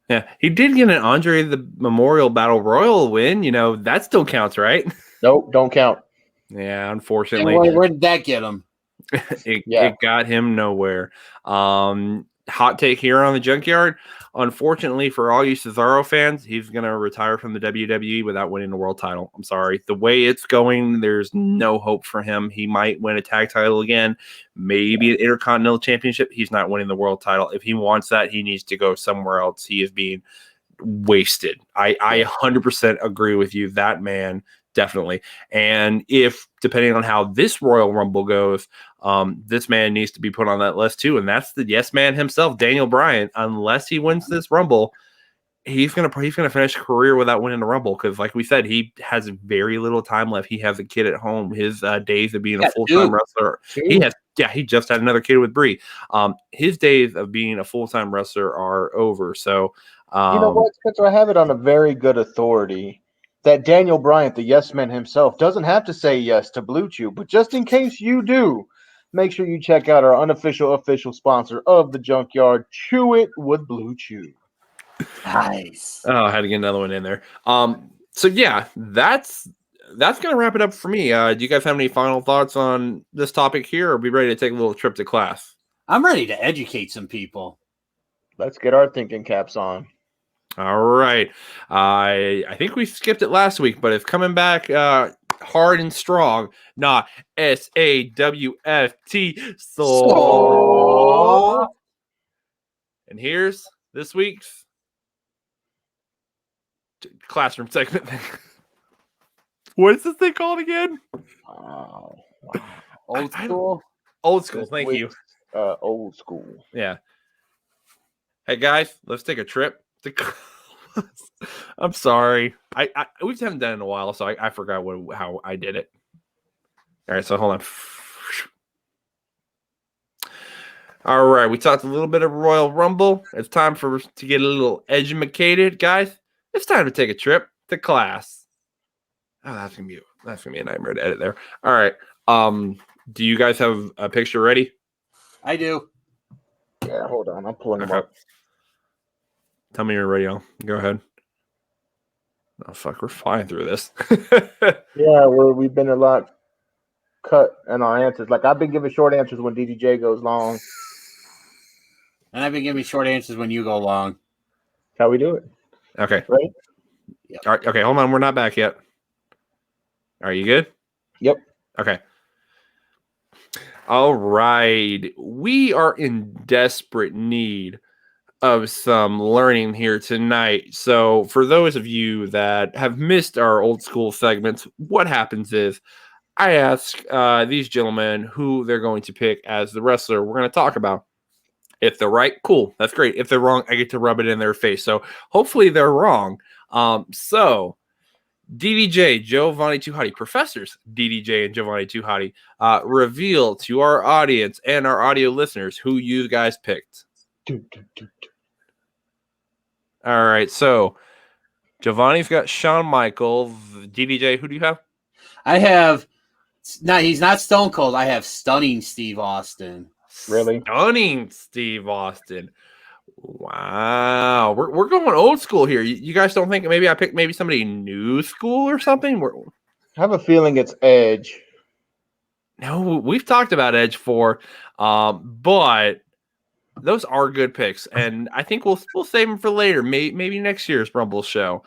Yeah. He did get an Andre the Memorial Battle Royal win. That still counts, right? Nope, don't count. Yeah, And unfortunately. where did that get him? It got him nowhere. Hot take here on the Junkyard. Unfortunately for all you Cesaro fans, he's going to retire from the WWE without winning the world title. I'm sorry. The way it's going, there's no hope for him. He might win a tag title again, maybe an Intercontinental Championship. He's not winning the world title. If he wants that, he needs to go somewhere else. He is being wasted. I 100% agree with you. That man, definitely. And if, depending on how this Royal Rumble goes, this man needs to be put on that list too. And that's the yes man himself, Daniel Bryan. Unless he wins this Rumble, he's gonna finish his career without winning the Rumble because, like we said, he has very little time left. He has a kid at home. His days of being a full-time wrestler, he just had another kid with Brie. His days of being a full-time wrestler are over. So you know what, Spencer? I have it on a very good authority that Daniel Bryan, the yes man himself, doesn't have to say yes to Blue Chew, but just in case you do, make sure you check out our unofficial official sponsor of the Junkyard, Chew It with Blue Chew. Nice. Oh, I had to get another one in there. So yeah, that's gonna wrap it up for me. Do you guys have any final thoughts on this topic here, or are we ready to take a little trip to class? I'm ready to educate some people. Let's get our thinking caps on. All right. I think we skipped it last week, but it's coming back hard and strong. Nah, SAWFT. So. And here's this week's classroom segment. What is this thing called again? Old school? Old school. Thank you. Old school. Yeah. Hey, guys, let's take a trip. I'm sorry. We just haven't done it in a while, so I forgot how I did it. All right, so hold on. All right, we talked a little bit of Royal Rumble. It's time for us to get a little educated, guys. It's time to take a trip to class. Oh, that's gonna be a nightmare to edit there. All right. Do you guys have a picture ready? I do. Yeah, hold on. I'm pulling them up. Tell me you're ready. Go ahead. Oh, fuck. We're flying through this. Yeah, we've been a lot cut in our answers. Like, I've been giving short answers when DDJ goes long. And I've been giving short answers when you go long. How we do it. Okay. Right? Yep. All right. Okay, hold on. We're not back yet. Are you good? Yep. Okay. All right. We are in desperate need of some learning here tonight. So for those of you that have missed our old school segments, what happens is I ask these gentlemen who they're going to pick as the wrestler we're going to talk about. If they're right, cool. That's great. If they're wrong, I get to rub it in their face. So hopefully they're wrong. So DDJ, Jovanni Hotty, professors DDJ and Jovanni Hotty, reveal to our audience and our audio listeners who you guys picked. All right, so Jovanni's got Shawn Michaels. DDJ, who do you have? I have he's not Stone Cold. I have Stunning Steve Austin. Really? Stunning Steve Austin. Wow. We're going old school here. You guys don't think maybe I picked somebody new school or something? I have a feeling it's Edge. No, we've talked about Edge before, but those are good picks, and I think we'll save them for later, maybe next year's Rumble show.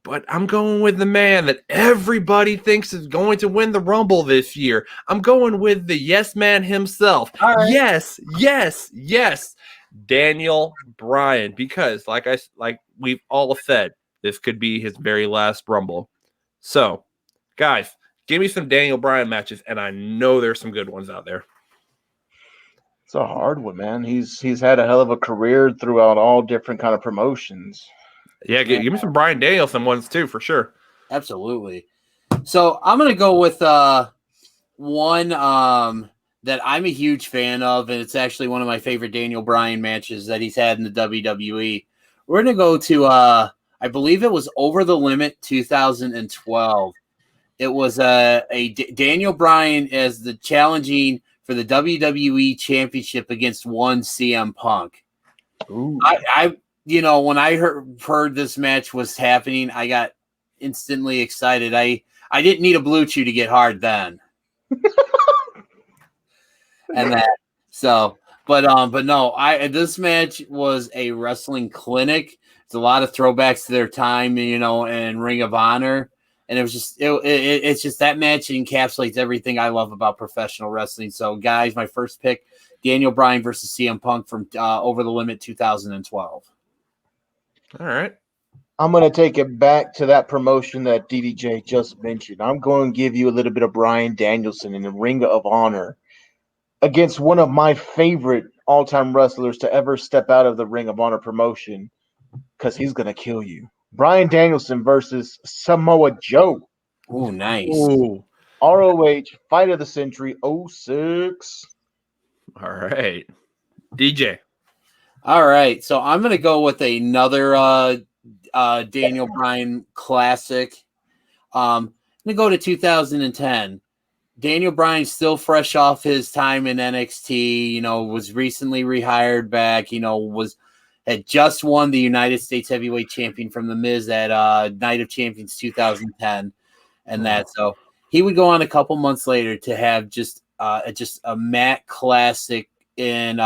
But I'm going with the man that everybody thinks is going to win the Rumble this year. I'm going with the yes man himself. All right. Yes. Daniel Bryan, because like we've all said, this could be his very last Rumble. So, guys, give me some Daniel Bryan matches, and I know there's some good ones out there. It's a hard one, man. He's had a hell of a career throughout all different kind of promotions. Yeah, give me some Bryan Danielson ones too, for sure. Absolutely. So I'm going to go with one that I'm a huge fan of, and it's actually one of my favorite Daniel Bryan matches that he's had in the WWE. We're going to go to, I believe it was Over the Limit 2012. It was Daniel Bryan as the challenging for the WWE Championship against one CM Punk. Ooh. I when I heard this match was happening, I got instantly excited. I didn't need a Blue Chew to get hard then. And that but no, this match was a wrestling clinic. It's a lot of throwbacks to their time, and Ring of Honor. And it was just it's just that match encapsulates everything I love about professional wrestling. So guys, my first pick, Daniel Bryan versus CM Punk from Over the Limit 2012. All right. I'm going to take it back to that promotion that DDJ just mentioned. I'm going to give you a little bit of Bryan Danielson in the Ring of Honor against one of my favorite all-time wrestlers to ever step out of the Ring of Honor promotion, because he's going to kill you. Bryan Danielson versus Samoa Joe. Oh, nice. Ooh. ROH Fight of the Century 06. All right. DJ. All right, so I'm going to go with another Daniel Bryan classic. I'm going to go to 2010. Daniel Bryan still fresh off his time in NXT, was recently rehired back, had just won the United States Heavyweight Champion from The Miz at Night of Champions 2010. And that, so he would go on a couple months later to have just a mat classic. And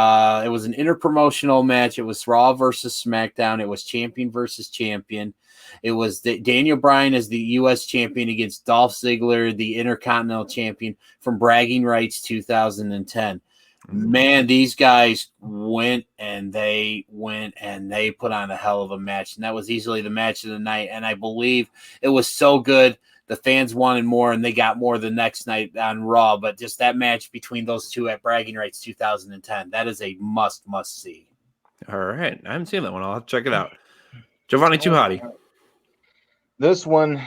it was an interpromotional match. It was Raw versus SmackDown. It was champion versus champion. It was Daniel Bryan as the U.S. champion against Dolph Ziggler, the Intercontinental champion from Bragging Rights 2010. Man, these guys went and they put on a hell of a match. And that was easily the match of the night. And I believe it was so good. The fans wanted more, and they got more the next night on Raw. But just that match between those two at Bragging Rights 2010, that is a must see. All right. I haven't seen that one. I'll have to check it out. Jovanni Hotty. This one,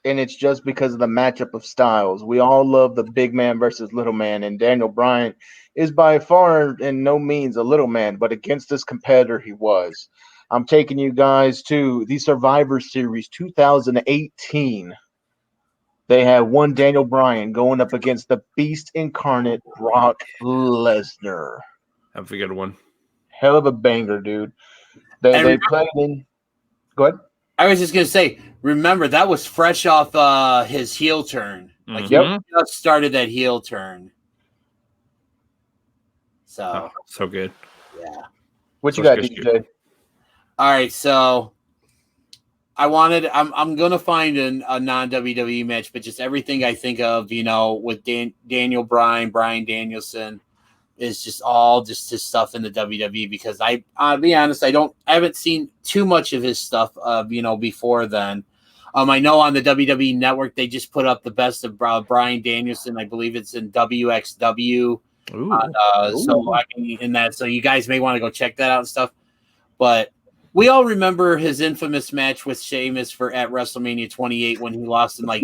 and it's just because of the matchup of styles. We all love the big man versus little man, and Daniel Bryan is by far and no means a little man, but against this competitor, he was. I'm taking you guys to the Survivor Series 2018. They had one Daniel Bryan going up against the Beast incarnate Brock Lesnar. That's a good one. Hell of a banger, dude. They played in. Go ahead. I was just gonna say, remember that was fresh off his heel turn. Like he just started that heel turn. So so good. Yeah. What you got, DJ? All right, so I'm gonna find a non-WWE match, but just everything I think of, with Daniel Bryan, Bryan Danielson, is just all just his stuff in the WWE, because I'll be honest, I haven't seen too much of his stuff before then. I know on the WWE network they just put up the best of Bryan Danielson. I believe it's in WXW. So I mean, in that, so you guys may want to go check that out and stuff. But we all remember his infamous match with Sheamus at WrestleMania 28 when he lost in like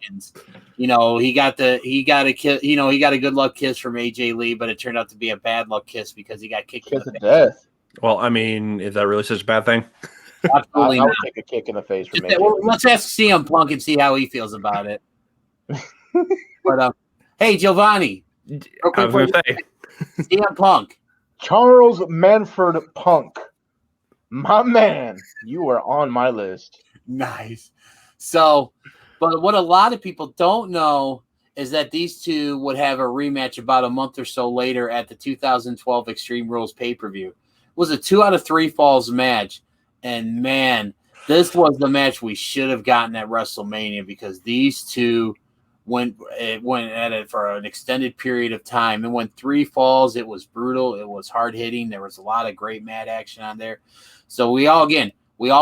seconds. He got a kiss. He got a good luck kiss from AJ Lee, but it turned out to be a bad luck kiss because he got kicked in the face. Death. Well, I mean, is that really such a bad thing? Absolutely I would not. take a kick in the face from AJ. Well, let's ask CM Punk and see how he feels about it. But hey, Jovanni. I was going to say CM Punk. Charles Manford Punk. My man, you are on my list. Nice. So But what a lot of people don't know is that these two would have a rematch about a month or so later at the 2012 Extreme Rules pay-per-view. It was a 2 out of 3 falls match. And, man, this was the match we should have gotten at WrestleMania because these two went at it for an extended period of time. It went 3 falls. It was brutal. It was hard-hitting. There was a lot of great mat action on there. So we all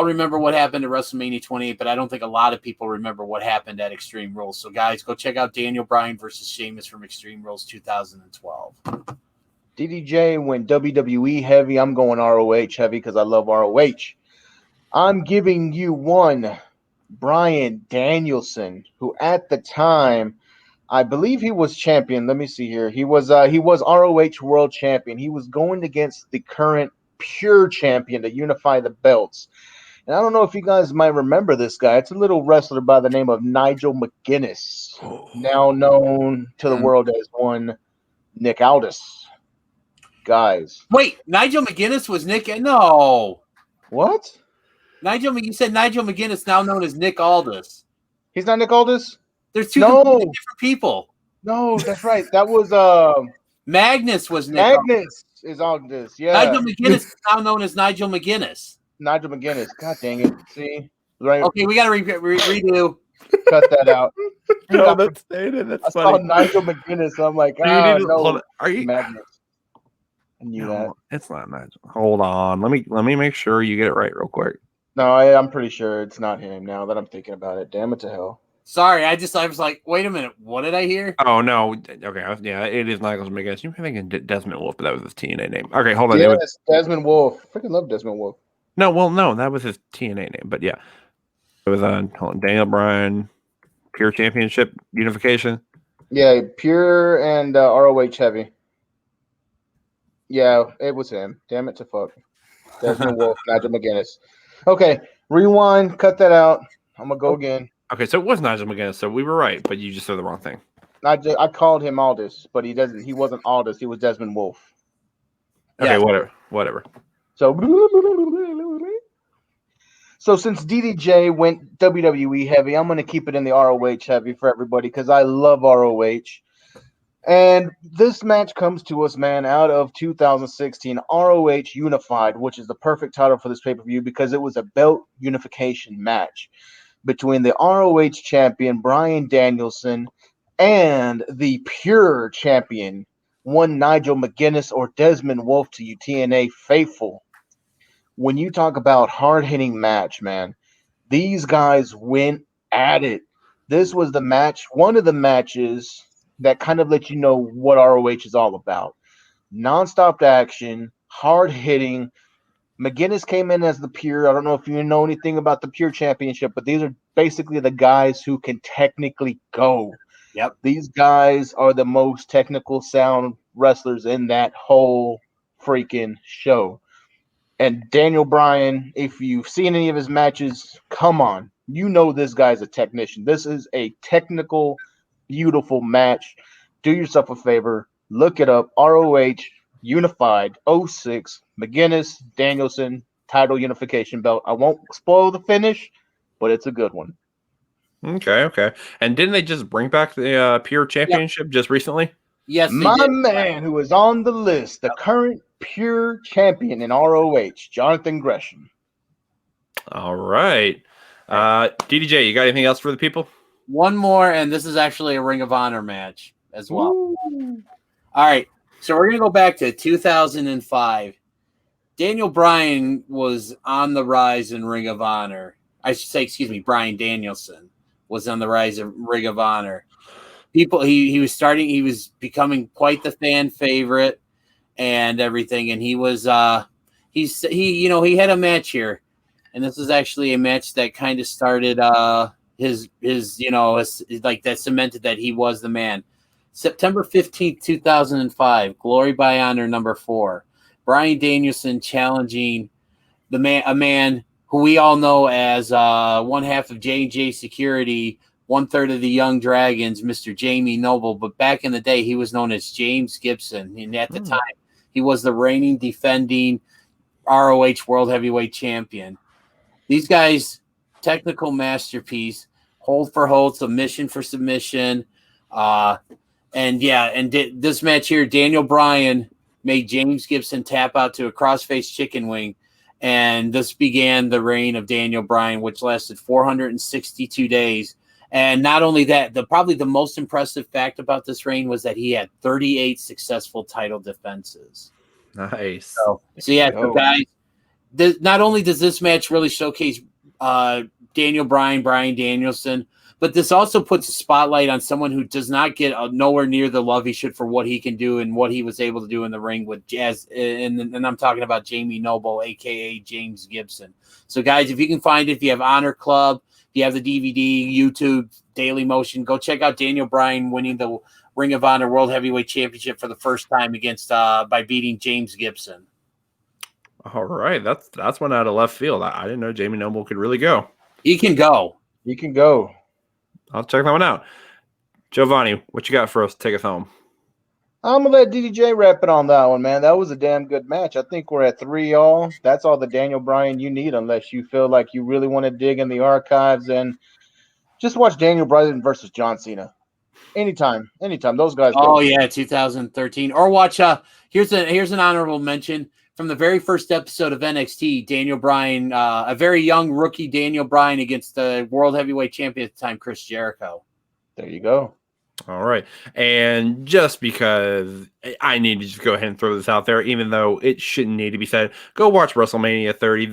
remember what happened at WrestleMania 28, but I don't think a lot of people remember what happened at Extreme Rules. So, guys, go check out Daniel Bryan versus Sheamus from Extreme Rules 2012. DDJ went WWE heavy. I'm going ROH heavy because I love ROH. I'm giving you one Bryan Danielson, who at the time, I believe he was champion. Let me see here. He was ROH World Champion. He was going against the current pure champion to unify the belts. And I don't know if you guys might remember this guy. It's a little wrestler by the name of Nigel McGuinness, now known to the world as one Nick Aldis. Guys. Wait, Nigel McGuinness was Nick? No. What? You said Nigel McGuinness, now known as Nick Aldis. He's not Nick Aldis? There's two completely different people. No, that's right. That was Magnus was Nick Magnus is Aldis. Yeah. Nigel McGuinness is now known as Nigel McGuinness. Nigel McGuinness. God dang it. See? Right. Okay, we got to redo. Cut that out. No, that's stated. That's I funny. saw Nigel McGuinness. So I'm like, no. Are you Magnus? I knew that. It's not Nigel. Hold on. Let me make sure you get it right real quick. No, I'm pretty sure it's not him now that I'm thinking about it. Damn it to hell. Sorry, I was like, wait a minute. What did I hear? Oh, no. Okay. Yeah, it is Nigel McGuinness. You were thinking Desmond Wolf, but that was his TNA name. Okay, hold on. Yes, Desmond Wolf. Freaking love Desmond Wolf. No, that was his TNA name. But yeah, it was Daniel Bryan, Pure Championship Unification. Yeah, Pure and ROH Heavy. Yeah, it was him. Damn it to fuck. Desmond Wolf, Nigel McGuinness. Okay, rewind. Cut that out. I'm gonna go again. Okay, so it was Nigel McGuinness. So we were right, but you just said the wrong thing. I called him Aldis, but he wasn't Aldis. He was Desmond Wolf. Okay, yeah. Whatever. So since DDJ went WWE heavy, I'm going to keep it in the ROH heavy for everybody because I love ROH. And this match comes to us, man, out of 2016, ROH Unified, which is the perfect title for this pay-per-view because it was a belt unification match between the ROH champion, Bryan Danielson, and the pure champion, one Nigel McGuinness or Desmond Wolf to you TNA faithful. When you talk about hard-hitting match, man, these guys went at it. This was the match, one of the matches that kind of let you know what ROH is all about. Non-stop action, hard-hitting. McGuinness came in as the pure. I don't know if you know anything about the pure championship, but these are basically the guys who can technically go. Yep. These guys are the most technical sound wrestlers in that whole freaking show. And Daniel Bryan, if you've seen any of his matches, come on. You know this guy's a technician. This is a technical, beautiful match. Do yourself a favor. Look it up. ROH Unified 06. McGuinness, Danielson, title unification belt. I won't spoil the finish, but it's a good one. Okay. And didn't they just bring back the Pure Championship just recently? Yes, my man who is on the list, the current pure champion in ROH, Jonathan Gresham. All right. DDJ, you got anything else for the people? One more, and this is actually a Ring of Honor match as well. Ooh. All right. So we're going to go back to 2005. Daniel Bryan was on the rise in Ring of Honor. I should say, Bryan Danielson was on the rise of Ring of Honor. He was becoming quite the fan favorite and everything. And he was, he had a match here. And this is actually a match that kind of started his like that cemented that he was the man. September 15th, 2005, Glory by Honor number 4. Bryan Danielson challenging a man who we all know as one half of J&J Security, 1/3 of the Young Dragons, Mr. Jamie Noble. But back in the day, he was known as James Gibson. And at the time, he was the reigning, defending ROH World Heavyweight Champion. These guys, technical masterpiece. hold for hold, submission for submission. This match here, Daniel Bryan made James Gibson tap out to a crossface chicken wing. And this began the reign of Daniel Bryan, which lasted 462 days. And not only that, probably the most impressive fact about this reign was that he had 38 successful title defenses. Nice. So guys, not only does this match really showcase Daniel Bryan, Bryan Danielson, but this also puts a spotlight on someone who does not get nowhere near the love he should for what he can do and what he was able to do in the ring with Jazz. And I'm talking about Jamie Noble, a.k.a. James Gibson. So, guys, if you can find it, if you have Honor Club, if you have the DVD, YouTube, Daily Motion, go check out Daniel Bryan winning the Ring of Honor World Heavyweight Championship for the first time by beating James Gibson. All right. That's one out of left field. I didn't know Jamie Noble could really go. He can go. You can go. I'll check that one out. Jovanni, what you got for us to take us home? I'm going to let DDJ wrap it on that one, man. That was a damn good match. I think we're at 3-all. That's all the Daniel Bryan you need unless you feel like you really want to dig in the archives and just watch Daniel Bryan versus John Cena. Anytime. Those guys. Oh, yeah, 2013. Or watch, here's an honorable mention. From the very first episode of NXT, Daniel Bryan, a very young rookie Daniel Bryan against the World Heavyweight Champion at the time, Chris Jericho. There you go. All right. And just because I need to just go ahead and throw this out there, even though it shouldn't need to be said, go watch WrestleMania 30.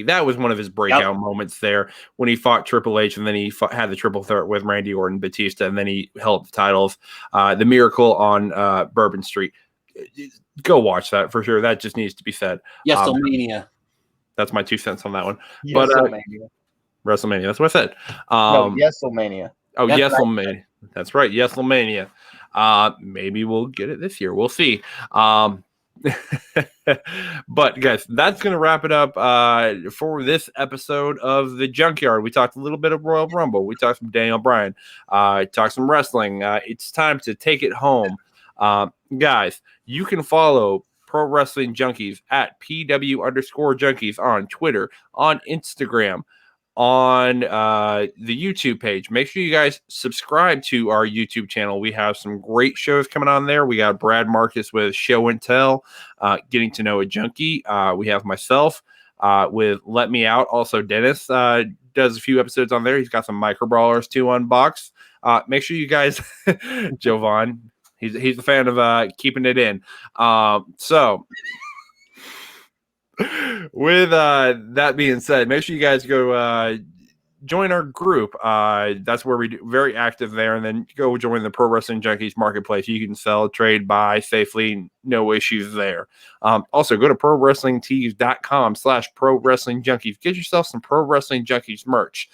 That was one of his breakout moments there when he fought Triple H, and then he had the triple threat with Randy Orton, Batista, and then he held the titles. The Miracle on Bourbon Street. Go watch that for sure. That just needs to be said. WrestleMania. That's my 2 cents on that one. WrestleMania. WrestleMania. That's what I said. WrestleMania. Oh, That's WrestleMania. right. That's right. WrestleMania. Maybe we'll get it this year. We'll see. But guys, that's going to wrap it up for this episode of the Junkyard. We talked a little bit of Royal Rumble. We talked some Daniel Bryan. Talked some wrestling. It's time to take it home. Guys, you can follow Pro Wrestling Junkies at PW_Junkies on Twitter, on Instagram, on the YouTube page. Make sure you guys subscribe to our YouTube channel. We have some great shows coming on there. We got Brad Marcus with Show and Tell, Getting to Know a Junkie. We have myself with Let Me Out. Also, Dennis does a few episodes on there. He's got some micro brawlers to unbox. Make sure you guys, Jovan, he's a fan of keeping it in. So with that being said, make sure you guys go join our group. That's where we do very active there, and then go join the Pro Wrestling Junkies marketplace. You can sell, trade, buy safely, no issues there. Also, go to prowrestlingtees.com/Pro Wrestling Junkies. Get yourself some Pro Wrestling Junkies merch.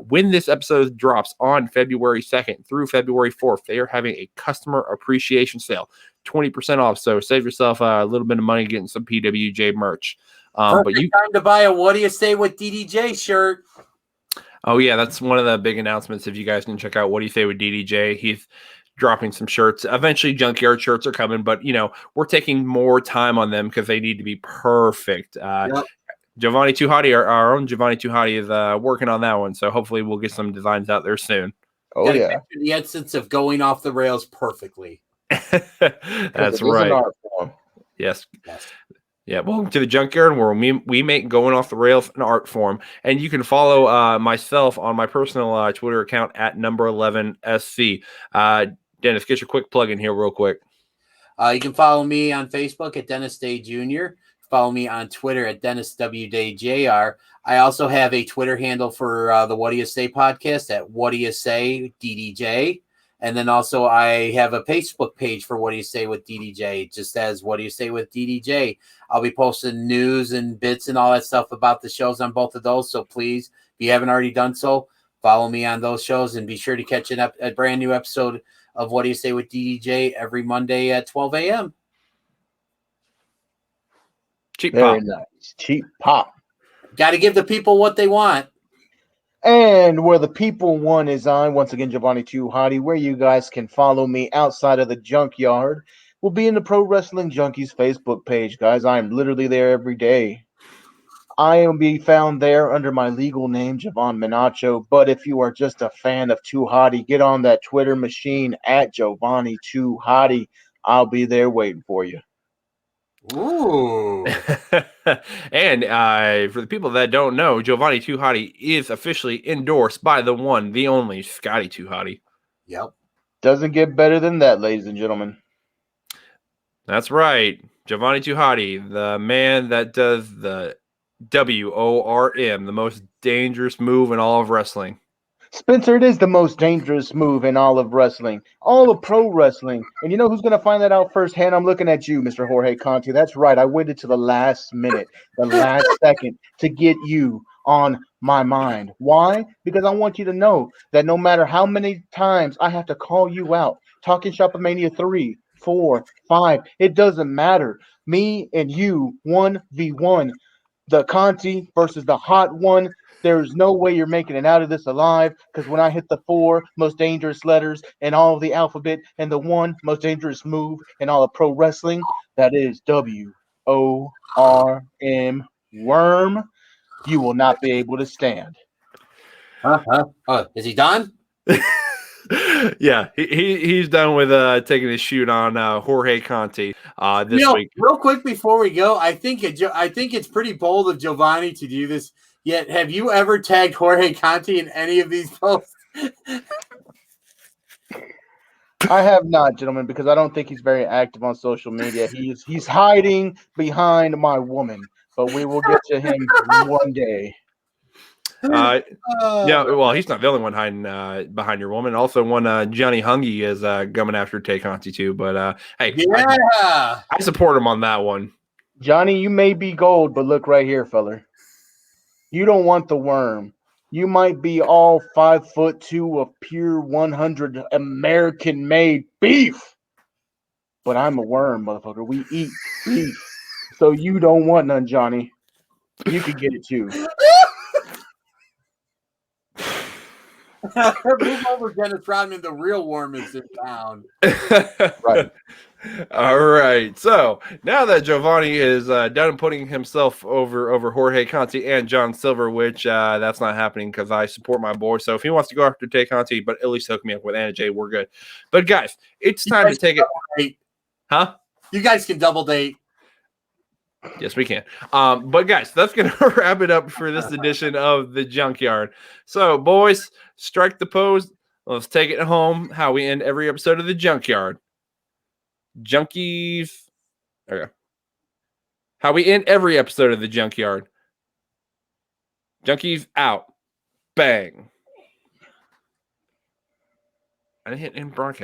When this episode drops on February 2nd through February 4th, they are having a customer appreciation sale, 20% off. So save yourself a little bit of money getting some PWJ merch. Perfect time to buy a What Do You Say with DDJ shirt. Oh, yeah, that's one of the big announcements. If you guys can check out What Do You Say with DDJ, he's dropping some shirts. Eventually, Junkyard shirts are coming, but, we're taking more time on them because they need to be perfect. Jovanni Too Hotty, our own Jovanni Too Hotty, is working on that one, so hopefully we'll get some designs out there soon. Oh, yeah. The essence of going off the rails perfectly. That's right. Yes. Yeah, welcome to the Junkyard, where we make going off the rails an art form. And you can follow myself on my personal Twitter account at number11SC. Dennis, get your quick plug in here real quick. You can follow me on Facebook at Dennis Day Jr. Follow me on Twitter at Dennis W. Day Jr. I also have a Twitter handle for the What Do You Say podcast at What Do You Say DDJ. And then also I have a Facebook page for What Do You Say with DDJ, just as What Do You Say with DDJ. I'll be posting news and bits and all that stuff about the shows on both of those. So please, if you haven't already done so, follow me on those shows and be sure to catch a brand new episode of What Do You Say with DDJ every Monday at 12 a.m. Cheap Very pop. nice. Cheap pop. Got to give the people what they want. And where the people one is on, once again, Jovanni Too Hotty, where you guys can follow me outside of the Junkyard, will be in the Pro Wrestling Junkies Facebook page, guys. I'm literally there every day. I am be found there under my legal name, Jovan Menacho. But if you are just a fan of Too Hotty, get on that Twitter machine at Jovanni Too Hotty. I'll be there waiting for you. Ooh. And for the people that don't know, Jovanni Too Hotty is officially endorsed by the one, the only Scotty Too Hotty. Yep. Doesn't get better than that, ladies and gentlemen. That's right. Jovanni Too Hotty, the man that does the WORM, the most dangerous move in all of wrestling. Spencer, it is the most dangerous move in all of wrestling, all of pro wrestling. And you know who's going to find that out firsthand? I'm looking at you, Mr. Jorge Conti. That's right. I waited to the last minute, the last second to get you on my mind. Why? Because I want you to know that no matter how many times I have to call you out, Talking Shop of Mania 3, 4, 5, it doesn't matter. Me and you, 1v1. The Conti versus the hot one. There's no way you're making it out of this alive, because when I hit the 4 most dangerous letters in all of the alphabet and the 1 most dangerous move in all of pro wrestling, that is WORM, worm, you will not be able to stand. Oh, is he done? Yeah, he's done with taking his shoot on Jorge Conti this week. Real quick before we go, I think it's pretty bold of Jovanni to do this. Yet, have you ever tagged Jorge Conti in any of these posts? I have not, gentlemen, because I don't think he's very active on social media. He's hiding behind my woman, but we will get to him one day. Yeah, well, he's not the only one hiding behind your woman. Also, one Johnny Hungy is coming after Tay Conti too. But hey, yeah, I support him on that one. Johnny, you may be gold, but look right here, feller. You don't want the worm. You might be all 5'2" of pure 100 American-made beef, but I'm a worm, motherfucker. We eat beef, so you don't want none, Johnny. You can get it too. Move over, Dennis Rodman. The real worm is in town. Right. All right. So now that Jovanni is done putting himself over Jorge Conti and John Silver, which that's not happening because I support my boy. So if he wants to go after Tay Conti, but at least hook me up with Anna Jay, we're good. But guys, it's time to take it. Date. Huh? You guys can double date. Yes, we can. But guys, that's going to wrap it up for this edition of the Junkyard. So boys, strike the pose. Let's take it home. How we end every episode of the Junkyard. Junkies. Okay. How we end every episode of the Junkyard. Junkies out. Bang. I didn't hit end broadcast.